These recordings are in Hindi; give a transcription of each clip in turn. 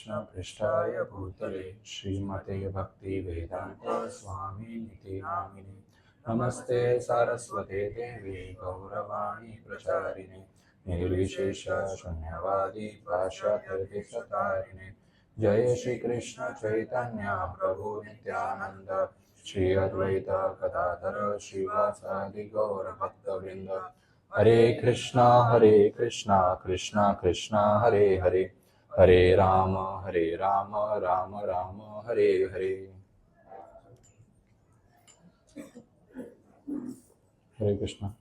पृष्ठाय भूतले श्रीमते भक्ति वेदांत स्वामी निति नामिने नमस्ते सारस्वते देवी गौरवाणी प्रचारिणे निर्विशेष शून्यवादी पाश्चात्य जय श्री कृष्ण चैतन्य प्रभु नित्यानंद श्री अद्वैत गदाधर श्रीवासादि गौर भक्तवृंद हरे कृष्णा कृष्णा कृष्णा हरे हरे हरे राम राम राम हरे हरे। हरे कृष्णा।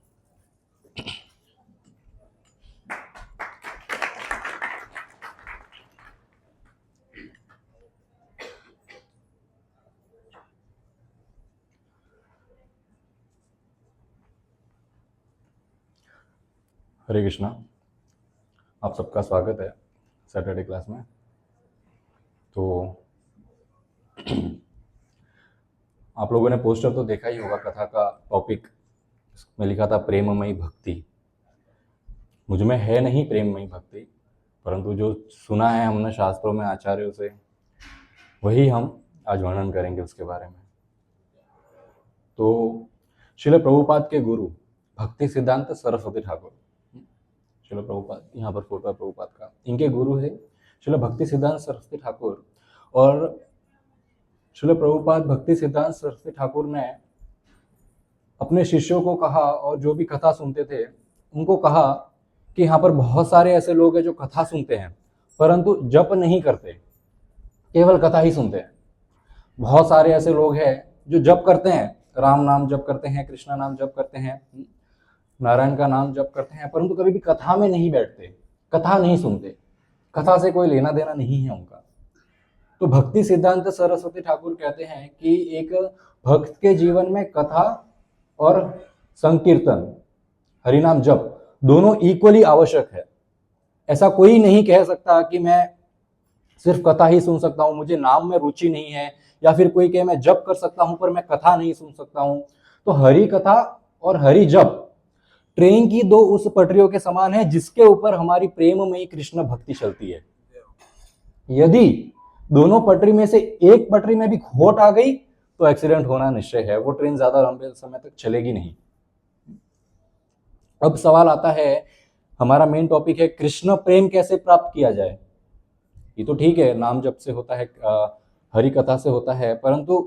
हरे कृष्णा। आप सबका स्वागत है सैटरडे क्लास में। तो आप लोगों ने पोस्टर तो देखा ही होगा, कथा का टॉपिक में लिखा था प्रेममयी भक्ति। मुझ में है नहीं प्रेममयी भक्ति, परंतु जो सुना है हमने शास्त्रों में आचार्यों से, वही हम आज वर्णन करेंगे उसके बारे में। तो श्रील प्रभुपाद के गुरु भक्ति सिद्धांत सरस्वती ठाकुर, श्रील प्रभुपाद, यहाँ पर फोटो है प्रभुपाद का, इनके गुरु है श्रील भक्ति सिद्धांत सरस्वती ठाकुर। और श्रील प्रभुपाद भक्ति सिद्धांत सरस्वती ठाकुर ने अपने शिष्यों को कहा, और जो भी कथा सुनते थे उनको कहा कि यहाँ पर बहुत सारे ऐसे लोग हैं जो कथा सुनते हैं परंतु जप नहीं करते, केवल कथा ही सुनते हैं। बहुत सारे ऐसे लोग हैं जो जप करते हैं, राम नाम जप करते हैं, कृष्णा नाम जप करते हैं, नारायण का नाम जप करते हैं, परंतु कभी भी कथा में नहीं बैठते, कथा नहीं सुनते, कथा से कोई लेना देना नहीं है उनका। तो भक्ति सिद्धांत सरस्वती ठाकुर कहते हैं कि एक भक्त के जीवन में कथा और संकीर्तन, हरिनाम जप दोनों इक्वली आवश्यक है। ऐसा कोई नहीं कह सकता कि मैं सिर्फ कथा ही सुन सकता हूं, मुझे नाम में रुचि नहीं है, या फिर कोई कहे मैं जप कर सकता हूं पर मैं कथा नहीं सुन सकता हूं। तो हरि कथा और हरि जप ट्रेन की दो उस पटरियों के समान है जिसके ऊपर हमारी प्रेममयी कृष्ण भक्ति चलती है। यदि दोनों पटरी में से एक पटरी में भी खोट आ गई तो एक्सीडेंट होना निश्चय है, वो ट्रेन ज्यादा लंबे समय तक चलेगी नहीं। अब सवाल आता है, हमारा मेन टॉपिक है कृष्ण प्रेम कैसे प्राप्त किया जाए। ये तो ठीक है, नाम जप से होता है, हरि कथा से होता है, परंतु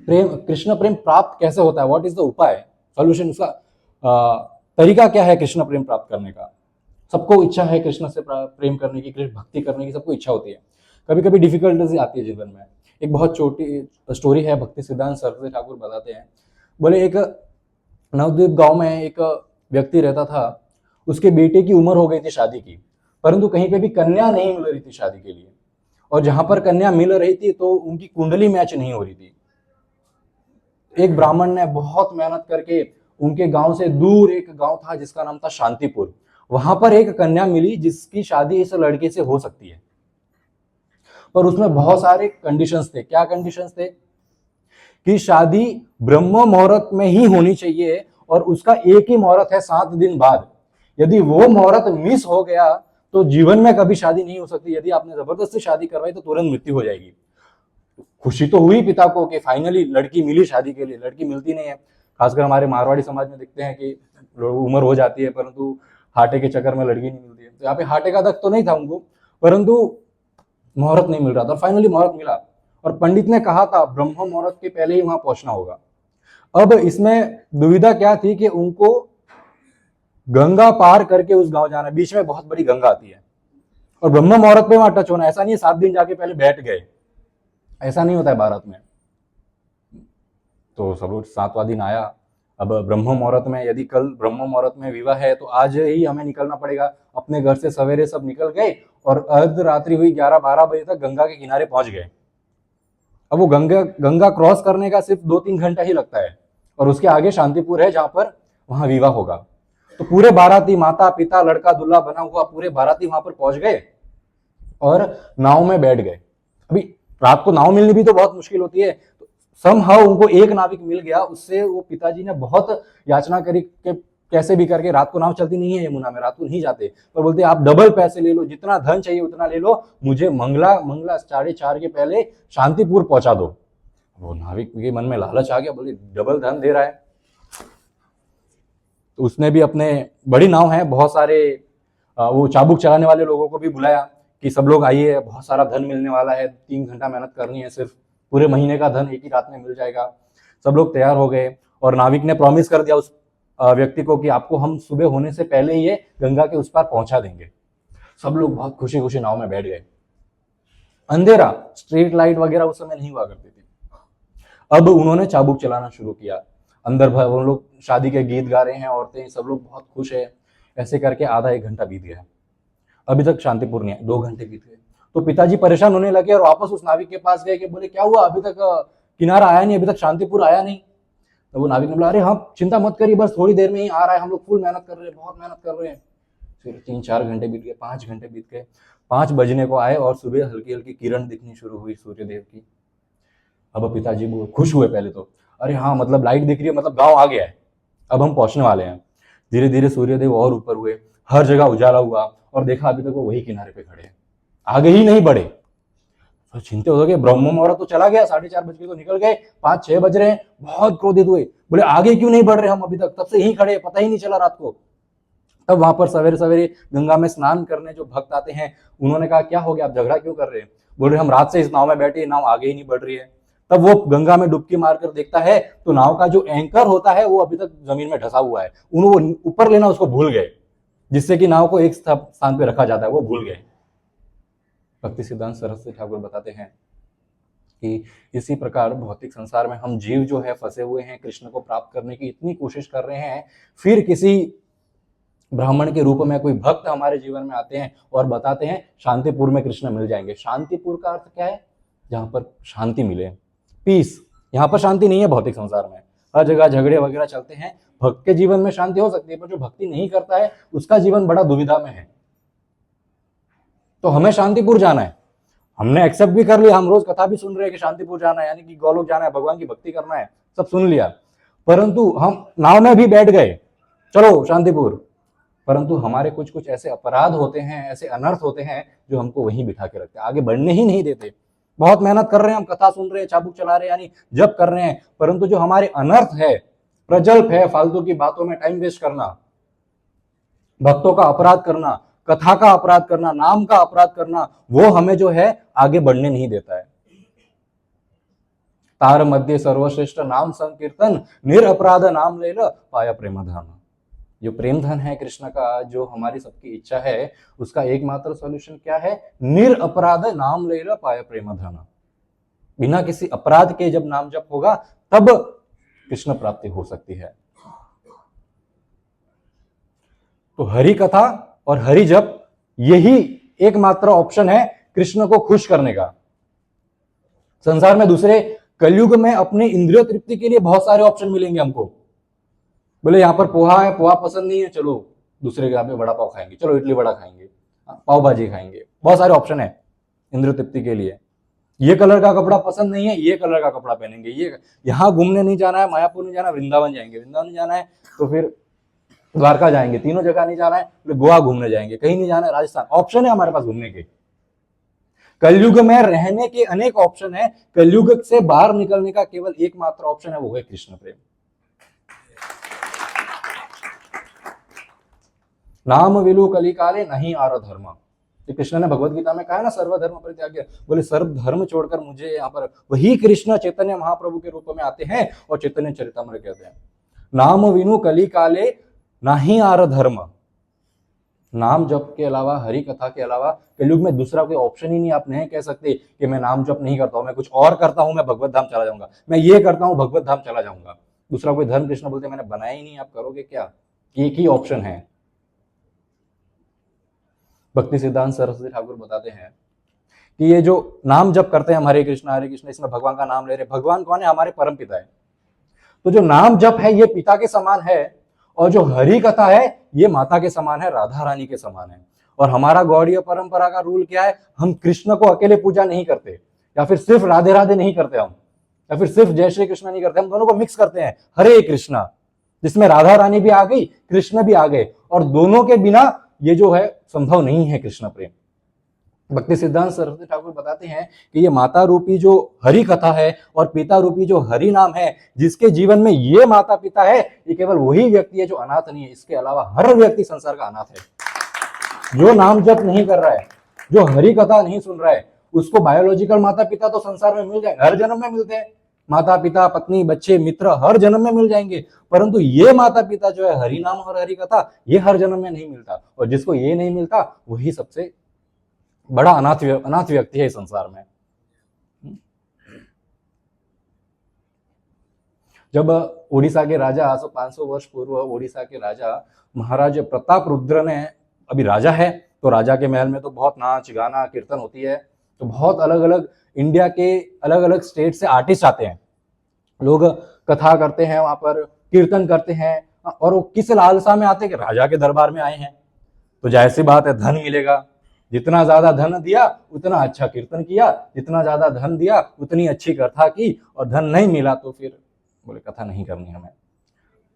प्रेम, कृष्ण प्रेम प्राप्त कैसे होता है, व्हाट इज द उपाय, सोल्यूशन, उसका तरीका क्या है कृष्ण प्रेम प्राप्त करने का। सबको इच्छा है कृष्ण से प्रेम करने की, कृष्ण भक्ति करने की, सबको इच्छा होती है। कभी कभी डिफिकल्टीज आती है जीवन में। एक बहुत छोटी स्टोरी है, भक्ति सिद्धांत सरस्वती ठाकुर बताते हैं। बोले एक नवद्वीप गांव में एक व्यक्ति रहता था, उसके बेटे की उम्र हो गई थी शादी की, परंतु कहीं पे भी कन्या नहीं मिल रही थी शादी के लिए, और जहां पर कन्या मिल रही थी तो उनकी कुंडली मैच नहीं हो रही थी। एक ब्राह्मण ने बहुत मेहनत करके उनके गांव से दूर एक गांव था जिसका नाम था शांतिपुर, वहां पर एक कन्या मिली जिसकी शादी इस लड़के से हो सकती है, पर उसमें बहुत सारे कंडीशंस थे। क्या कंडीशंस थे? कि शादी ब्रह्म मुहूर्त में ही होनी चाहिए, और उसका एक ही मुहूर्त है 7 दिन बाद। यदि वो मुहूर्त मिस हो गया तो जीवन में कभी शादी नहीं हो सकती। यदि आपने जबरदस्ती शादी करवाई तो तुरंत मृत्यु हो जाएगी। खुशी तो हुई पिता को कि फाइनली लड़की मिली शादी के लिए, लड़की मिलती नहीं है। खासकर हमारे मारवाड़ी समाज में देखते हैं कि उम्र हो जाती है परंतु हाटे के चक्कर में लड़की नहीं मिलती है। तो यहाँ पे हाटे का दख तो नहीं था उनको, परंतु मुहूर्त नहीं मिल रहा था। फाइनली मुहूर्त मिला, और पंडित ने कहा था ब्रह्म मुहूर्त के पहले ही वहां पहुंचना होगा। अब इसमें दुविधा क्या थी कि उनको गंगा पार करके उस गांव जाना, बीच में बहुत बड़ी गंगा आती है, और ब्रह्म मुहूर्त पे वहां टच होना। ऐसा नहीं है 7 दिन जाके पहले बैठ गए, ऐसा नहीं होता है भारत में। तो सब लोग 7वां दिन आया। अब ब्रह्म मुहूर्त में, यदि कल ब्रह्म मुहूर्त में विवाह है तो आज ही हमें निकलना पड़ेगा। अपने घर से सवेरे सब निकल गए और अर्धरात्रि हुई 11-12 बजे तक गंगा के किनारे पहुंच गए। अब वो गंगा क्रॉस करने का सिर्फ 2-3 घंटा ही लगता है, और उसके आगे शांतिपुर है जहां पर वहां विवाह होगा। तो पूरे बाराती, माता पिता लड़का दूल्हा बना हुआ, पूरे बाराती वहां पर पहुंच गए और नाव में बैठ गए। अभी रात को नाव मिलनी भी तो बहुत मुश्किल होती है। समहाउ उनको एक नाविक मिल गया। उससे वो पिताजी ने बहुत याचना करी कि कैसे भी करके, रात को नाव चलती नहीं है यमुना में, रात को नहीं जाते, पर बोलते आप डबल पैसे ले लो, जितना धन चाहिए उतना ले लो, मुझे मंगला मंगला 4:30 के पहले शांतिपुर पहुंचा दो। वो नाविक के मन में लालच आ गया, बोले डबल धन दे रहा है। तो उसने भी अपने, बड़ी नाव है, बहुत सारे वो चाबुक चलाने वाले लोगों को भी बुलाया कि सब लोग आइए, बहुत सारा धन मिलने वाला है, 3 घंटा मेहनत करनी है, सिर्फ पूरे महीने का धन एक ही रात में मिल जाएगा। सब लोग तैयार हो गए और नाविक ने प्रॉमिस कर दिया उस व्यक्ति को कि आपको हम सुबह होने से पहले ये गंगा के उस पार पहुंचा देंगे। सब लोग बहुत खुशी खुशी नाव में बैठ गए। अंधेरा, स्ट्रीट लाइट वगैरह उस समय नहीं हुआ करती थी। अब उन्होंने चाबुक चलाना शुरू किया। अंदर वो लोग शादी के गीत गा रहे हैं, औरतें, सब लोग बहुत खुश है। ऐसे करके आधा 1 घंटा बीत गया, अभी तक शांतिपुर नहीं आए। 2 घंटे बीत गए तो पिताजी परेशान होने लगे और वापस उस नाविक के पास गए कि बोले क्या हुआ, अभी तक किनारा आया नहीं, अभी तक शांतिपुर आया नहीं। तो वो नाविक ने बोला अरे हाँ चिंता मत करिए, बस थोड़ी देर में ही आ रहा है, हम लोग फुल मेहनत कर रहे हैं, बहुत मेहनत कर रहे हैं। फिर 3-4 घंटे बीत गए, 5 घंटे बीत गए, 5 बजने को आए और सुबह हल्की हल्की किरण दिखनी शुरू हुई सूर्यदेव की। अब पिताजी वो खुश हुए पहले तो, अरे हाँ मतलब लाइट दिख रही है, मतलब गाँव आ गया है, अब हम पहुंचने वाले हैं। धीरे धीरे सूर्यदेव और ऊपर हुए, हर जगह उजाला हुआ और देखा अभी तक वो वही किनारे पे खड़े हैं, आगे ही नहीं बढ़े। तो चिंतित हो गए, ब्रह्म मुहूर्त तो चला गया, 4:30 बज के तो निकल गए, 5-6 बज रहे हैं। बहुत क्रोधित हुए, बोले आगे क्यों नहीं बढ़ रहे हम, अभी तक तब से यहीं खड़े, पता ही नहीं चला रात को। तब वहां पर सवेरे सवेरे गंगा में स्नान करने जो भक्त आते हैं, उन्होंने कहा क्या हो गया, आप झगड़ा क्यों कर रहे हैं? बोल रहे हम रात से इस नाव में बैठे, नाव आगे ही नहीं बढ़ रही है। तब वो गंगा में डुबकी मारकर देखता है तो नाव का जो एंकर होता है वो अभी तक जमीन में ढसा हुआ है, वो ऊपर लेना उसको भूल गए, जिससे कि नाव को एक स्थान पे रखा जाता है, वो भूल गए। भक्ति सिद्धांत सरस्वती ठाकुर बताते हैं कि इसी प्रकार भौतिक संसार में हम जीव जो है फंसे हुए हैं, कृष्ण को प्राप्त करने की इतनी कोशिश कर रहे हैं, फिर किसी ब्राह्मण के रूप में कोई भक्त हमारे जीवन में आते हैं और बताते हैं शांतिपुर में कृष्ण मिल जाएंगे। शांतिपुर का अर्थ क्या है? जहां पर शांति मिले, पीस। यहाँ पर शांति नहीं है भौतिक संसार में, हर जगह झगड़े वगैरह चलते हैं। भक्त के जीवन में शांति हो सकती है, पर जो भक्ति नहीं करता है उसका जीवन बड़ा दुविधा में है। तो हमें शांतिपुर जाना है, हमने एक्सेप्ट भी कर लिया, हम रोज कथा भी सुन रहे हैं कि शांतिपुर जाना है, यानी कि गोलोक जाना है, भगवान की भक्ति करना है, सब सुन लिया, परंतु हम नाव में भी बैठ गए, चलो शांतिपुर, परंतु हमारे कुछ कुछ ऐसे अपराध होते हैं, ऐसे अनर्थ होते हैं जो हमको वहीं बिठा के रखते हैं, आगे बढ़ने ही नहीं देते। बहुत मेहनत कर रहे हैं, हम कथा सुन रहे हैं, चाबुक चला रहे हैं, यानी जप कर रहे हैं, परंतु जो हमारे अनर्थ है, प्रजल्प है, फालतू की बातों में टाइम वेस्ट करना, भक्तों का अपराध करना, कथा का अपराध करना, नाम का अपराध करना, वो हमें जो है आगे बढ़ने नहीं देता है। तार मध्य सर्वश्रेष्ठ नाम संकीर्तन, निरअपराध नाम ले ल पाया प्रेम धन। जो प्रेम धन है कृष्ण का, जो हमारी सबकी इच्छा है, उसका एकमात्र सॉल्यूशन क्या है? निरअपराध नाम ले ल पाया प्रेम धन। बिना किसी अपराध के जब नाम जप होगा तब कृष्ण प्राप्ति हो सकती है। तो हरि कथा और हरि जप यही एकमात्र ऑप्शन है कृष्ण को खुश करने का। संसार में दूसरे कलयुग में अपने इंद्रिय तृप्ति के लिए बहुत सारे ऑप्शन मिलेंगे हमको। बोले यहाँ पर पोहा है, पोहा पसंद नहीं है, चलो दूसरे के यहाँ पे वड़ा पाव खाएंगे, चलो इडली वड़ा खाएंगे, पाव भाजी खाएंगे, बहुत सारे ऑप्शन है इंद्रिय तृप्ति के लिए। ये कलर का कपड़ा पसंद नहीं है, ये कलर का कपड़ा पहनेंगे। ये यहाँ घूमने नहीं जाना है, मायापुर नहीं जाना, वृंदावन जाएंगे, वृंदावन नहीं जाना है तो फिर द्वारका जाएंगे, तीनों जगह नहीं जाना है तो गोवा घूमने जाएंगे, कहीं नहीं जाना है राजस्थान। ऑप्शन है हमारे पास घूमने के। कलयुग में रहने के अनेक ऑप्शन है, कलयुग से बाहर निकलने का केवल एकमात्र ऑप्शन है, वो है कृष्ण प्रेम। नाम विलु कलिकाले नहीं आर धर्म। कृष्ण ने भगवत गीता में कहा है ना, सर्वधर्म परित्याज्य। बोले सर्व धर्म छोड़कर मुझे यहाँ पर वही कृष्ण चैतन्य महाप्रभु के रूप में आते हैं और चैतन्य चरितामृत कहते हैं। नाम विनु कलिकाले नहीं आर धर्म। नाम जप के अलावा, हरि कथा के अलावा कलयुग में दूसरा कोई ऑप्शन ही नहीं। आप नहीं कह सकते कि मैं नाम जप नहीं करता हूं, मैं कुछ और करता हूं, मैं भगवत धाम चला जाऊंगा, मैं ये करता हूं भगवत धाम चला जाऊंगा। दूसरा कोई धर्म कृष्ण बोलते मैंने बनाया ही नहीं, आप करोगे क्या? एक ही ऑप्शन है। भक्ति सिद्धांत सरस्वती ठाकुर बताते हैं कि ये जो नाम जप करते हैं हम हरे कृष्ण, इसमें भगवान का नाम ले रहे। भगवान कौन है? हमारे परम पिता है। तो जो नाम जप है ये पिता के समान है, और जो हरि कथा है ये माता के समान है, राधा रानी के समान है। और हमारा गौड़ीय परंपरा का रूल क्या है? हम कृष्ण को अकेले पूजा नहीं करते, या फिर सिर्फ राधे राधे नहीं करते हम, या फिर सिर्फ जय श्री कृष्ण नहीं करते, हम दोनों को मिक्स करते हैं, हरे कृष्णा। जिसमें राधा रानी भी आ गई, कृष्ण भी आ गए, और दोनों के बिना ये जो है संभव नहीं है कृष्ण प्रेम। भक्ति सिद्धांत सरस्वती ठाकुर बताते हैं कि ये माता रूपी जो हरि कथा है और पिता रूपी जो हरि नाम है, जिसके जीवन में ये माता पिता है, ये केवल वही व्यक्ति है जो अनाथ नहीं है। इसके अलावा हर व्यक्ति संसार का अनाथ है। जो नाम जप नहीं कर रहा है, जो हरि कथा नहीं सुन रहा है, उसको बायोलॉजिकल माता पिता तो संसार में मिल जाएंगे, हर जन्म में मिलते हैं। माता पिता, पत्नी, बच्चे, मित्र हर जन्म में मिल जाएंगे, परंतु ये माता पिता जो है हरि नाम और हरि कथा, ये हर जन्म में नहीं मिलता। और जिसको ये नहीं मिलता वही सबसे बड़ा अनाथ व्यक्ति है इस संसार में। जब उड़ीसा के राजा 500 वर्ष पूर्व उड़ीसा के राजा महाराज प्रताप रुद्र ने, अभी राजा है तो राजा के महल में तो बहुत नाच गाना कीर्तन होती है, तो बहुत अलग अलग इंडिया के अलग अलग स्टेट से आर्टिस्ट आते हैं, लोग कथा करते हैं, वहां पर कीर्तन करते हैं, और वो किस लालसा में आते हैं कि राजा के दरबार में आए हैं, तो जाहिर सी बात है धन मिलेगा। जितना ज्यादा धन दिया उतना अच्छा कीर्तन किया, जितना ज्यादा धन दिया उतनी अच्छी कथा की, और धन नहीं मिला तो फिर बोले कथा नहीं करनी हमें।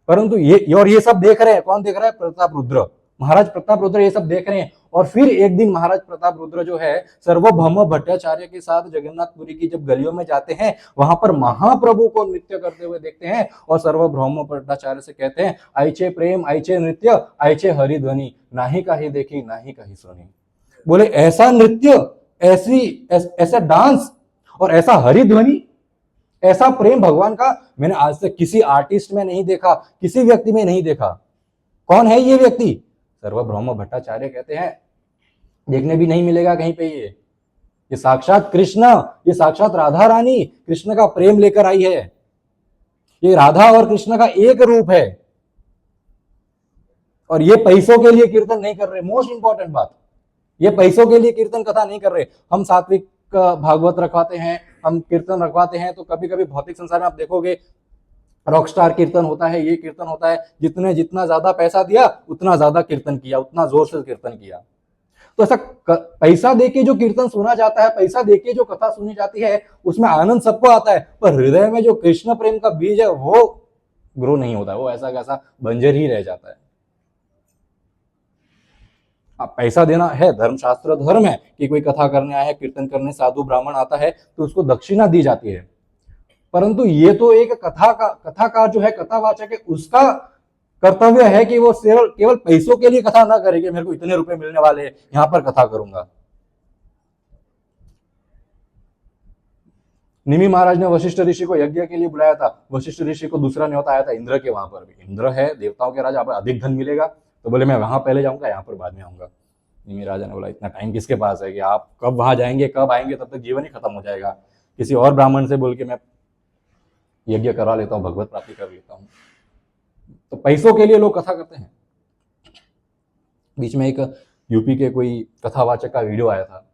परंतु ये सब देख रहे हैं, कौन देख रहा है? प्रताप रुद्र, महाराज प्रताप रुद्र ये सब देख रहे हैं। और फिर एक दिन महाराज प्रताप रुद्र जो है सार्वभौम भट्टाचार्य के साथ जगन्नाथपुरी की जब गलियों में जाते हैं, वहां पर महाप्रभु को नृत्य करते हुए देखते हैं, और सार्वभौम भट्टाचार्य से कहते हैं, आइचे प्रेम, आइचे नृत्य, आइचे हरिध्वनि, नाही काही देखी, नाही काही सुनी। बोले ऐसा नृत्य, ऐसा डांस और ऐसा हरिध्वनि, ऐसा प्रेम भगवान का मैंने आज तक किसी आर्टिस्ट में नहीं देखा, किसी व्यक्ति में नहीं देखा। कौन है ये व्यक्ति? सार्वभौम भट्टाचार्य कहते हैं देखने भी नहीं मिलेगा कहीं पे। ये साक्षात कृष्ण, ये साक्षात राधा रानी कृष्ण का प्रेम लेकर आई है। ये राधा और कृष्ण का एक रूप है, और ये पैसों के लिए कीर्तन नहीं कर रहे। मोस्ट इंपॉर्टेंट बात, ये पैसों के लिए कीर्तन कथा नहीं कर रहे। हम सात्विक भागवत रखवाते हैं, हम कीर्तन रखवाते हैं, तो कभी कभी भौतिक संसार में आप देखोगे रॉकस्टार कीर्तन होता है, ये कीर्तन होता है, जितना ज्यादा पैसा दिया उतना ज्यादा कीर्तन किया, उतना जोर से कीर्तन किया। तो ऐसा पैसा देके जो कीर्तन सुना जाता है, पैसा देके जो कथा सुनी जाती है, उसमें आनंद सबको आता है, पर हृदय में जो कृष्ण प्रेम का बीज है वो ग्रो नहीं होता, वो ऐसा कैसा बंजर ही रह जाता है। अब पैसा देना है, धर्मशास्त्र धर्म है कि कोई कथा करने आया है, कीर्तन करने साधु ब्राह्मण आता है तो उसको दक्षिणा दी जाती है, परंतु ये तो एक कथाकार जो है, कथावाचक है, उसका कर्तव्य है कि वो केवल पैसों के लिए कथा ना करे कि मेरे को इतने रुपए मिलने वाले हैं यहां पर कथा करूंगा। निमि महाराज ने वशिष्ठ ऋषि को यज्ञ के लिए बुलाया था, वशिष्ठ ऋषि को दूसरा न्योता आया था इंद्र के, वहां पर भी इंद्र है देवताओं के राजा, अधिक धन मिलेगा, तो बोले मैं वहां पहले जाऊंगा, यहाँ पर बाद में आऊंगा। निमि राजा ने बोला इतना टाइम किसके पास है कि आप कब वहां जाएंगे, कब आएंगे, तब तक जीवन ही खत्म हो जाएगा। किसी और ब्राह्मण से बोल के मैं यज्ञ करा लेता हूँ, भगवत प्राप्ति कर लेता हूँ। तो पैसों के लिए लोग कथा करते हैं। बीच में एक यूपी के कोई कथावाचक का वीडियो आया था।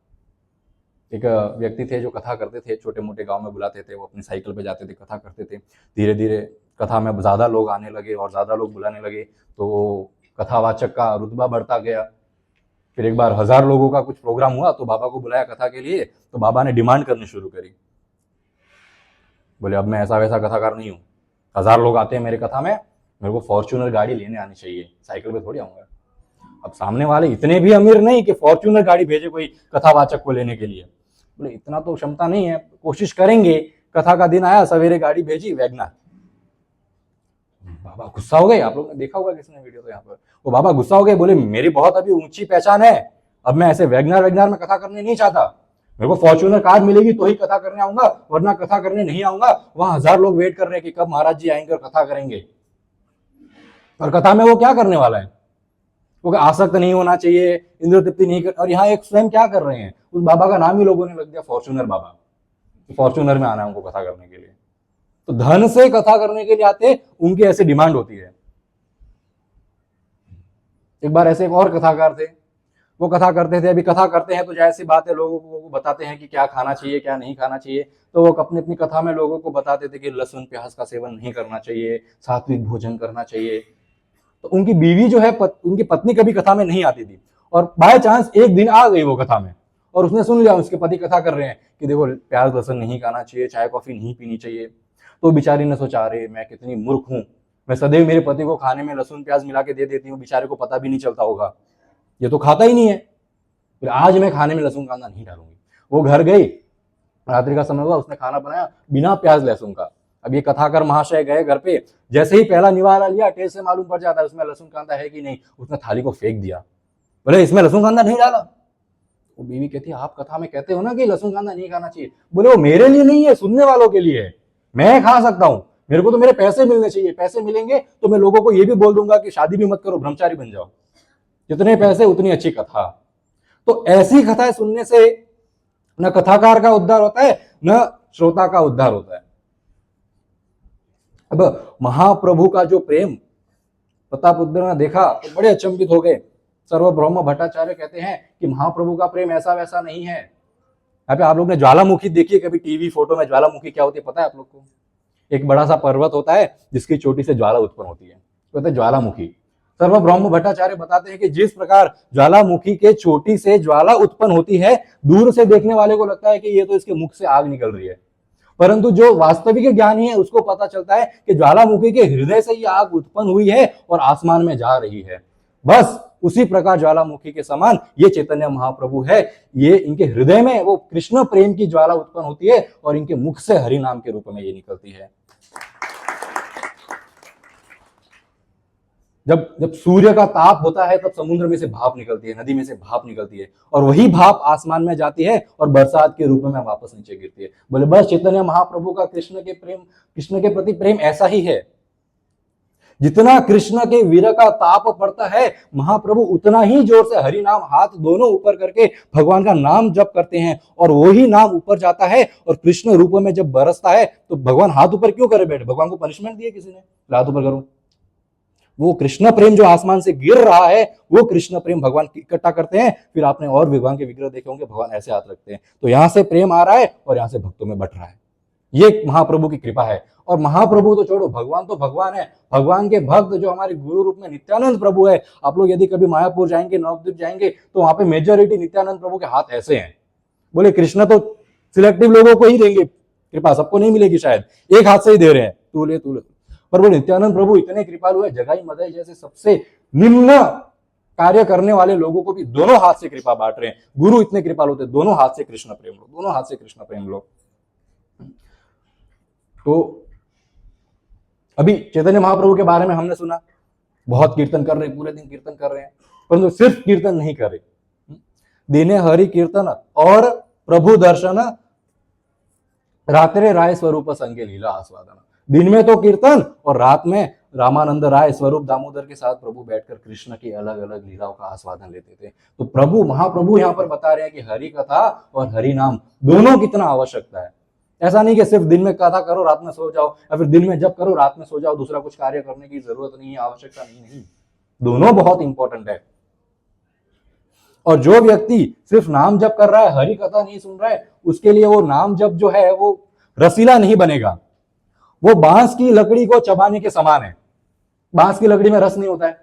एक व्यक्ति थे जो कथा करते थे, छोटे मोटे गांव में बुलाते थे, वो अपनी साइकिल पे जाते थे, कथा करते थे। धीरे धीरे कथा में ज्यादा लोग आने लगे और ज्यादा लोग बुलाने लगे, तो कथावाचक का रुतबा बढ़ता गया। फिर एक बार 1000 लोगों का कुछ प्रोग्राम हुआ, तो बाबा को बुलाया कथा के लिए, तो बाबा ने डिमांड करनी शुरू करी। बोले अब मैं ऐसा वैसा कथाकार नहीं हूँ, 1000 लोग आते हैं मेरे कथा में, मेरे को फॉर्च्यूनर गाड़ी लेने आनी चाहिए, साइकिल पे थोड़ी आऊंगा। अब सामने वाले इतने भी अमीर नहीं कि फॉर्च्यूनर गाड़ी भेजे कोई कथावाचक को लेने के लिए। बोले इतना तो क्षमता नहीं है, कोशिश करेंगे। कथा का दिन आया, सवेरे गाड़ी भेजी वैगनर। बाबा गुस्सा हो गए, आप लोग ने देखा होगा किसने वीडियो, तो यहाँ पर वो बाबा गुस्सा हो गए, बोले मेरी बहुत अभी ऊंची पहचान है, अब मैं ऐसे वैगनर में कथा करने नहीं चाहता, मेरे को फॉर्च्यूनर कार मिलेगी तो ही कथा करने आऊंगा, वरना कथा करने नहीं आऊंगा। वहां 1000 लोग वेट कर रहे हैं कि कब महाराज जी आएंगे और कथा करेंगे। और कथा में वो क्या करने वाला है? वो आसक्त नहीं होना चाहिए, इंद्र तृप्ति नहीं कर, और यहाँ एक स्वयं क्या कर रहे हैं, उस बाबा का नाम ही लोगों ने लग दिया फॉर्च्यूनर बाबा, फॉर्च्यूनर में आना है उनको कथा करने के लिए। तो धन से कथा करने के लिए आते, उनकी ऐसी डिमांड होती है। एक बार ऐसे एक और कथाकार थे, वो कथा करते थे। अभी कथा करते हैं तो जाहिर सी बात है लोगों को बताते हैं कि क्या खाना चाहिए क्या नहीं खाना चाहिए, तो वो अपनी अपनी कथा में लोगों को बताते थे कि लहसुन प्याज का सेवन नहीं करना चाहिए, सात्विक भोजन करना चाहिए। तो उनकी बीवी जो है, उनकी पत्नी कभी कथा में नहीं आती थी, और बाय चांस एक दिन आ गई वो कथा में, और उसने सुन लिया उसके पति कथा कर रहे हैं कि देखो प्याज लहसुन नहीं खाना चाहिए, चाय कॉफी नहीं पीनी चाहिए। तो बेचारी ने सोचा अरे मैं कितनी मूर्ख हूँ, मैं सदैव मेरे पति को खाने में लहसुन प्याज मिला के दे देती हूँ, बेचारे को पता भी नहीं चलता होगा, ये तो खाता ही नहीं है, फिर आज मैं खाने में लहसुन कांदा नहीं डालूंगी। वो घर गई, रात्रि का समय हुआ, उसने खाना बनाया बिना प्याज लहसुन का। अब ये कथाकार महाशय गए घर पे, जैसे ही पहला निवाला लिया, टेस्ट से मालूम पड़ जाता है उसमें लहसुन कांदा है कि नहीं, उसने थाली को फेंक दिया। बोले इसमें लहसुन कांदा नहीं डाला। वो बीवी कहती है आप कथा में कहते हो ना कि लहसुन कांदा नहीं खाना चाहिए। बोले वो मेरे लिए नहीं है, सुनने वालों के लिए है, मैं खा सकता हूं, मेरे को तो मेरे पैसे मिलने चाहिए, पैसे मिलेंगे तो मैं लोगों को ये भी बोल दूंगा कि शादी भी मत करो, ब्रह्मचारी बन जाओ, जितने पैसे उतनी अच्छी कथा। तो ऐसी कथाएं सुनने से न कथाकार का उद्धार होता है, न श्रोता का उद्धार होता है। अब महाप्रभु का जो प्रेम प्रतापरुद्र ने देखा तो बड़े अचंभित हो गए। सर्वब्रह्म भट्टाचार्य कहते हैं कि महाप्रभु का प्रेम ऐसा वैसा नहीं है। यहाँ पे आप लोग ने ज्वालामुखी देखी है कभी टीवी फोटो में? ज्वालामुखी क्या होती है पता है आप लोग को? एक बड़ा सा पर्वत होता है जिसकी चोटी से ज्वाला उत्पन्न होती है, कहते हैं ज्वालामुखी। सर्वब्रह्म भट्टाचार्य बताते हैं कि जिस प्रकार ज्वालामुखी के चोटी से ज्वाला उत्पन्न होती है, दूर से देखने वाले को लगता है कि ये तो इसके मुख से आग निकल रही है, परंतु जो वास्तविक ज्ञानी है उसको पता चलता है कि ज्वालामुखी के हृदय से ये आग उत्पन्न हुई है और आसमान में जा रही है। बस उसी प्रकार ज्वालामुखी के समान ये चैतन्य महाप्रभु है। ये इनके हृदय में वो कृष्ण प्रेम की ज्वाला उत्पन्न होती है और इनके मुख से हरि नाम के रूप में ये निकलती है। जब सूर्य का ताप होता है तब समुद्र में से भाप निकलती है, नदी में से भाप निकलती है, और वही भाप आसमान में जाती है और बरसात के रूप में वापस नीचे गिरती है। बोले बस चैतन्य महाप्रभु का कृष्ण के प्रति प्रेम ऐसा ही है। जितना कृष्ण के वीर का ताप पड़ता है, महाप्रभु उतना ही जोर से हरि नाम हाथ दोनों ऊपर करके भगवान का नाम जप करते हैं, और वही नाम ऊपर जाता है और कृष्ण रूप में जब बरसता है तो भगवान हाथ ऊपर क्यों करे बैठे? भगवान को पनिशमेंट दिए किसी ने? हाथ ऊपर करो। वो कृष्ण प्रेम जो आसमान से गिर रहा है, वो कृष्ण प्रेम भगवान इकट्ठा करते हैं। फिर आपने और भगवान के विग्रह देखे होंगे, भगवान ऐसे हाथ रखते हैं, तो यहां से प्रेम आ रहा है और यहां से भक्तों में बट रहा है। ये महाप्रभु की कृपा है। और महाप्रभु तो छोड़ो, भगवान तो भगवान है। भगवान के भक्त जो हमारे गुरु रूप में नित्यानंद प्रभु है, आप लोग यदि कभी मायापुर जाएंगे, नवद्वीप जाएंगे, तो वहां पे मेजोरिटी नित्यानंद प्रभु के हाथ ऐसे हैं। बोले कृष्ण तो सिलेक्टिव लोगों को ही देंगे कृपा, सबको नहीं मिलेगी, शायद एक हाथ से ही दे रहे हैं, तू ले। पर वो नित्यानंद प्रभु इतने कृपालु है, जगाई मदाई जैसे सबसे निम्न कार्य करने वाले लोगों को भी दोनों हाथ से कृपा बांट रहे हैं। गुरु इतने कृपालु होते, दोनों हाथ से कृष्ण प्रेम लो, दोनों हाथ से कृष्ण प्रेम लो। तो अभी चैतन्य महाप्रभु के बारे में हमने सुना, बहुत कीर्तन कर रहे हैं, पूरे दिन कीर्तन कर रहे हैं, परंतु सिर्फ कीर्तन नहीं कर रहे, दिने हरि कीर्तन और प्रभु दर्शन, रात्रे राय स्वरूप संगे लीला आस्वादन। दिन में तो कीर्तन और रात में रामानंद राय स्वरूप दामोदर के साथ प्रभु बैठकर कृष्ण की अलग अलग लीलाओं का आस्वादन लेते थे। तो प्रभु महाप्रभु यहाँ पर बता रहे हैं कि हरि कथा और हरि नाम दोनों कितना आवश्यकता है। ऐसा नहीं कि सिर्फ दिन में कथा करो रात में सो जाओ, या फिर दिन में जब करो रात में सो जाओ, दूसरा कुछ कार्य करने की जरूरत नहीं है, आवश्यकता नहीं। दोनों बहुत इंपॉर्टेंट है। और जो व्यक्ति सिर्फ नाम जप कर रहा है, हरि कथा नहीं सुन रहा है, उसके लिए वो नाम जप जो है वो रसीला नहीं बनेगा। वो बांस की लकड़ी को चबाने के समान है। बांस की लकड़ी में रस नहीं होता है,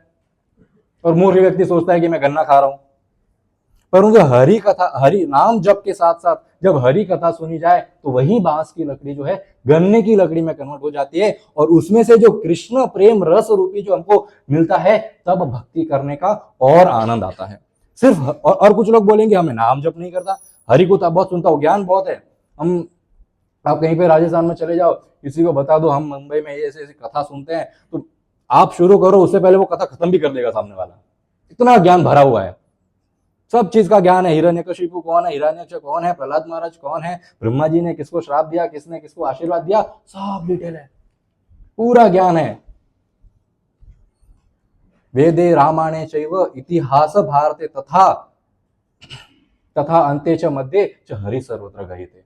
और मूर्ख व्यक्ति सोचता है कि मैं गन्ना खा रहा हूं। परंतु हरि कथा, हरि नाम जप के साथ साथ जब हरि कथा सुनी जाए तो वही बांस की लकड़ी जो है गन्ने की लकड़ी में कन्वर्ट हो जाती है, और उसमें से जो कृष्ण प्रेम रस रूपी जो हमको मिलता है, तब भक्ति करने का और आनंद आता है। सिर्फ और कुछ लोग बोलेंगे हमें नाम जप नहीं करता, हरि को तो बहुत सुनता हूं, ज्ञान बहुत है। आप कहीं पे राजस्थान में चले जाओ, किसी को बता दो हम मुंबई में ऐसे ऐसी कथा सुनते हैं, तो आप शुरू करो, उससे पहले वो कथा खत्म भी कर देगा सामने वाला, इतना ज्ञान भरा हुआ है। सब चीज का ज्ञान है। हिरण्यकशिपु कौन है, हिरण्यक्ष कौन है, प्रहलाद महाराज कौन है, ब्रह्मा जी ने किसको श्राप दिया, किसने किसको आशीर्वाद दिया, सब डिटेल है, पूरा ज्ञान है। वेदे रामायणे चैव इतिहास भारते तथा अंते च मध्ये च हरि सर्वत्र गहिते।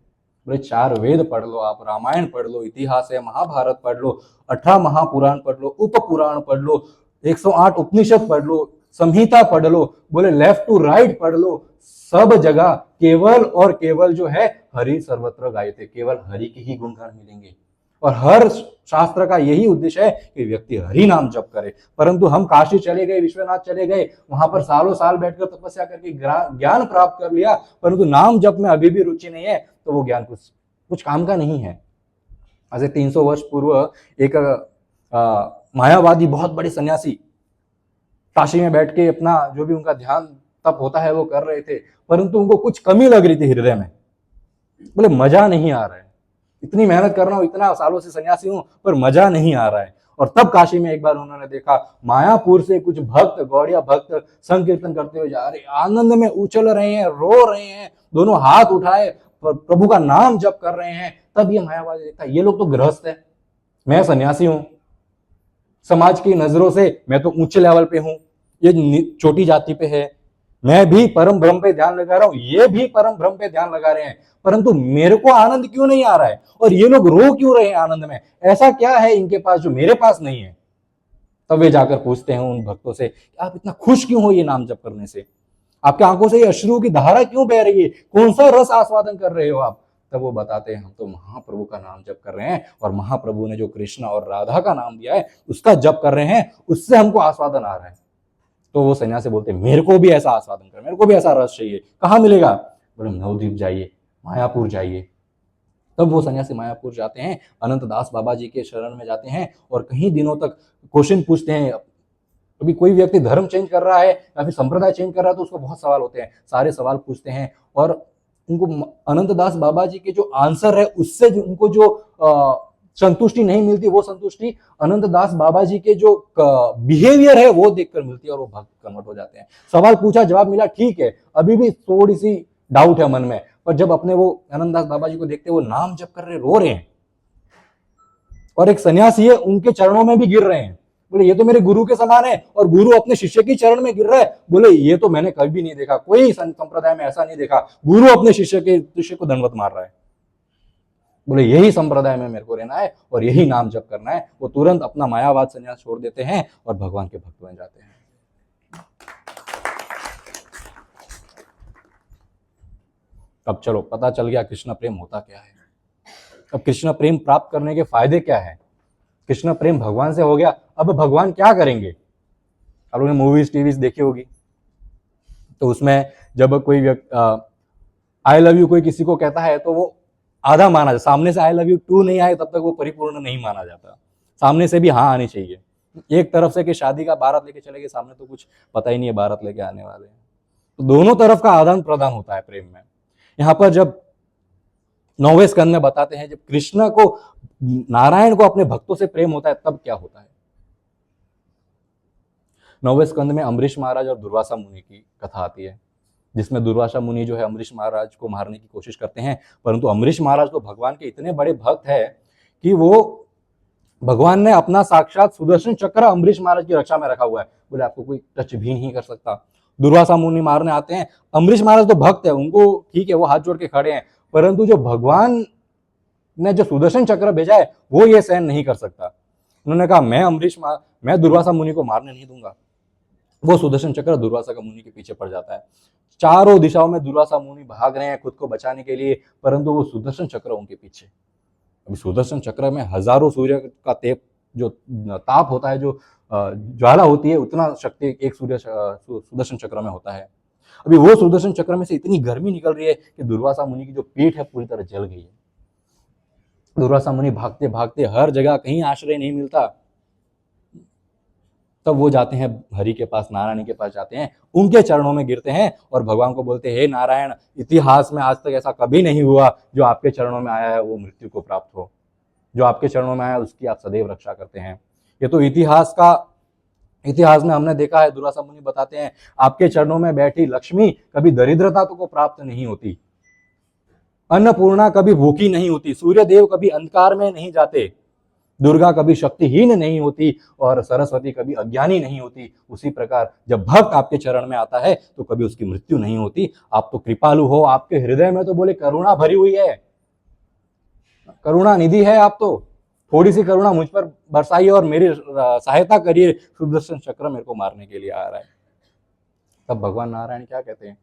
बोले 4 वेद पढ़ लो, आप रामायण पढ़ लो, इतिहास है, महाभारत पढ़ लो, 18 महापुराण पढ़ लो, उप पुराण पढ़ लो, 108 उपनिषद पढ़ लो, संहिता पढ़ लो, बोले लेफ्ट टू राइट पढ़ लो, सब जगह केवल और केवल जो है हरि सर्वत्र गायते, केवल हरि के ही गुणगान मिलेंगे। और हर शास्त्र का यही उद्देश्य है कि व्यक्ति हरि नाम जप करे। परंतु हम काशी चले गए, विश्वनाथ चले गए, वहां पर सालों साल बैठकर तपस्या करके ज्ञान प्राप्त कर लिया, परंतु नाम जप में अभी भी रुचि नहीं है, तो वो ज्ञान कुछ काम का नहीं है। आज 300 वर्ष पूर्व एक मायावादी बहुत बड़े सन्यासी काशी में बैठ के अपना जो भी उनका ध्यान तप होता है वो कर रहे थे, परंतु उनको कुछ कमी लग रही थी हृदय में। बोले मजा नहीं आ रहा है, इतनी मेहनत कर रहा हूं, इतना सालों से सन्यासी हूं, पर मजा नहीं आ रहा है। और तब काशी में एक बार उन्होंने देखा मायापुर से कुछ भक्त, गौड़िया भक्त संकीर्तन करते हुए जा रहे, आनंद में उछल रहे हैं, रो रहे हैं, दोनों हाथ उठाए प्रभु का नाम जप कर रहे हैं। तब ये मायावादी देखा ये लोग तो गृहस्थ है, मैं सन्यासी हूं, समाज की नजरों से मैं तो ऊंचे लेवल पे हूं, ये छोटी जाति पे है, मैं भी परम ब्रह्म पे ध्यान लगा रहा हूं, ये भी परम ब्रह्म पे ध्यान लगा रहे हैं, परंतु मेरे को आनंद क्यों नहीं आ रहा है और ये लोग रो क्यों रहे हैं आनंद में, ऐसा क्या है इनके पास जो मेरे पास नहीं है। तब वे जाकर पूछते हैं उन भक्तों से, आप इतना खुश क्यों हो ये नाम जप करने से, आपकी आंखों से ये अश्रु की धारा क्यों बह रही है, कौन सा रस आस्वादन कर रहे हो आप। तब वो बताते हैं हम तो महाप्रभु का नाम जप कर रहे हैं और महाप्रभु ने जो कृष्ण और राधा का नाम दिया है उसका जप कर रहे हैं, उससे हमको आस्वादन आ रहा है। तो वो सन्यासी बोलते हैं मेरे को भी ऐसा आस्वादन कर, मेरे को भी ऐसा रस चाहिए, कहाँ मिलेगा। बोले नवद्वीप जाइए, मायापुर जाइए। तब वो सन्यासी मायापुर जाते हैं, अनंत दास बाबा जी के शरण में जाते हैं और कई दिनों तक क्वेश्चन पूछते हैं। अभी कोई व्यक्ति धर्म चेंज कर रहा है या फिर संप्रदाय चेंज कर रहा है तो उसको बहुत सवाल होते हैं, सारे सवाल पूछते हैं और उनको अनंत दास बाबा जी के जो आंसर है उससे जो उनको जो संतुष्टि नहीं मिलती, वो संतुष्टि अनंत दास बाबा जी के जो बिहेवियर है वो देखकर मिलती है और वो भक्त कन्वर्ट हो जाते हैं। सवाल पूछा, जवाब मिला, ठीक है, अभी भी थोड़ी सी डाउट है मन में, पर जब अपने वो अनंत दास बाबा जी को देखते हैं, वो नाम जप कर रहे, रो रहे हैं और एक सन्यासी है उनके चरणों में भी गिर रहे हैं। बोले ये तो मेरे गुरु के समान है और गुरु अपने शिष्य के चरण में गिर रहा है। बोले ये तो मैंने कभी नहीं देखा, कोई संप्रदाय में ऐसा नहीं देखा, गुरु अपने शिष्य को दंडवत मार रहा है। बोले यही संप्रदाय में मेरे को रहना है और यही नाम जप करना है। वो तुरंत अपना मायावाद संन्यास छोड़ देते हैं और भगवान के भक्त बन जाते हैं। अब चलो पता चल गया कृष्ण प्रेम होता क्या है। अब कृष्ण प्रेम प्राप्त करने के फायदे क्या है। कृष्ण प्रेम भगवान से हो गया, अब भगवान क्या करेंगे। आप लोगों ने मूवीज टीवीज देखी होगी, तो उसमें जब कोई व्यक्ति आई लव यू कोई किसी को कहता है तो वो आधा माना जाता, सामने से आई लव यू 2 नहीं आए तब तक वो परिपूर्ण नहीं माना जाता, सामने से भी हाँ आनी चाहिए। एक तरफ से कि शादी का बारात लेके चले गए, सामने तो कुछ पता ही नहीं है बारात लेके आने वाले हैं, तो दोनों तरफ का आदान प्रदान होता है प्रेम में। यहाँ पर जब 9वें स्कंद में बताते हैं जब कृष्ण को, नारायण को अपने भक्तों से प्रेम होता है तब क्या होता है। 9वें स्कंद में अम्बरीश महाराज और दुर्वासा मुनि की कथा आती है, जिसमें दुर्वासा मुनि जो है अम्बरीश महाराज को मारने की कोशिश करते हैं, परंतु अम्बरीश महाराज तो भगवान के इतने बड़े भक्त है कि वो भगवान ने अपना साक्षात सुदर्शन चक्र अम्बरीश महाराज की रक्षा में रखा हुआ है। बोले आपको कोई टच भी नहीं कर सकता। दुर्वासा मुनि मारने आते हैं, अम्बरीश महाराज तो भक्त है, उनको ठीक है वो हाथ जोड़ के खड़े हैं, परंतु जो भगवान ने जो सुदर्शन चक्र भेजा है वो ये सहन नहीं कर सकता। उन्होंने कहा मैं दुर्वासा मुनि को मारने नहीं दूंगा। वो सुदर्शन चक्र दुर्वासा का मुनि के पीछे पड़ जाता है। चारों दिशाओं में दुर्वासा मुनि भाग रहे हैं खुद को बचाने के लिए, परंतु वो सुदर्शन चक्र उनके पीछे। अभी सुदर्शन चक्र में हजारों सूर्य का जो ताप होता है, जो ज्वाला होती है, उतना शक्ति एक सुदर्शन चक्र में होता है। अभी वो सुदर्शन चक्र में से इतनी गर्मी निकल रही है कि दुर्वासा मुनि की जो पीठ है पूरी तरह जल गई है। दुर्वासा मुनि भागते भागते हर जगह कहीं आश्रय नहीं मिलता, तब वो जाते हैं हरि के पास, नारायण के पास जाते हैं, उनके चरणों में गिरते हैं और भगवान को बोलते हैं हे नारायण, इतिहास में आज तक ऐसा कभी नहीं हुआ जो आपके चरणों में आया है वो मृत्यु को प्राप्त हो, जो आपके चरणों में आया उसकी आप सदैव रक्षा करते हैं। ये तो इतिहास में हमने देखा है। दुर्वासा मुनि बताते हैं आपके चरणों में बैठी लक्ष्मी कभी दरिद्रता को प्राप्त नहीं होती, अन्नपूर्णा कभी भूखी नहीं होती, सूर्य देव कभी अंधकार में नहीं जाते, दुर्गा कभी शक्तिहीन नहीं होती और सरस्वती कभी अज्ञानी नहीं होती। उसी प्रकार जब भक्त आपके चरण में आता है तो कभी उसकी मृत्यु नहीं होती। आप तो कृपालु हो, आपके हृदय में तो बोले करुणा भरी हुई है, करुणा निधि है आप तो, थोड़ी सी करुणा मुझ पर बरसाइए और मेरी सहायता करिए, सुदर्शन चक्र मेरे को मारने के लिए आ रहा है। तब भगवान नारायण क्या कहते हैं,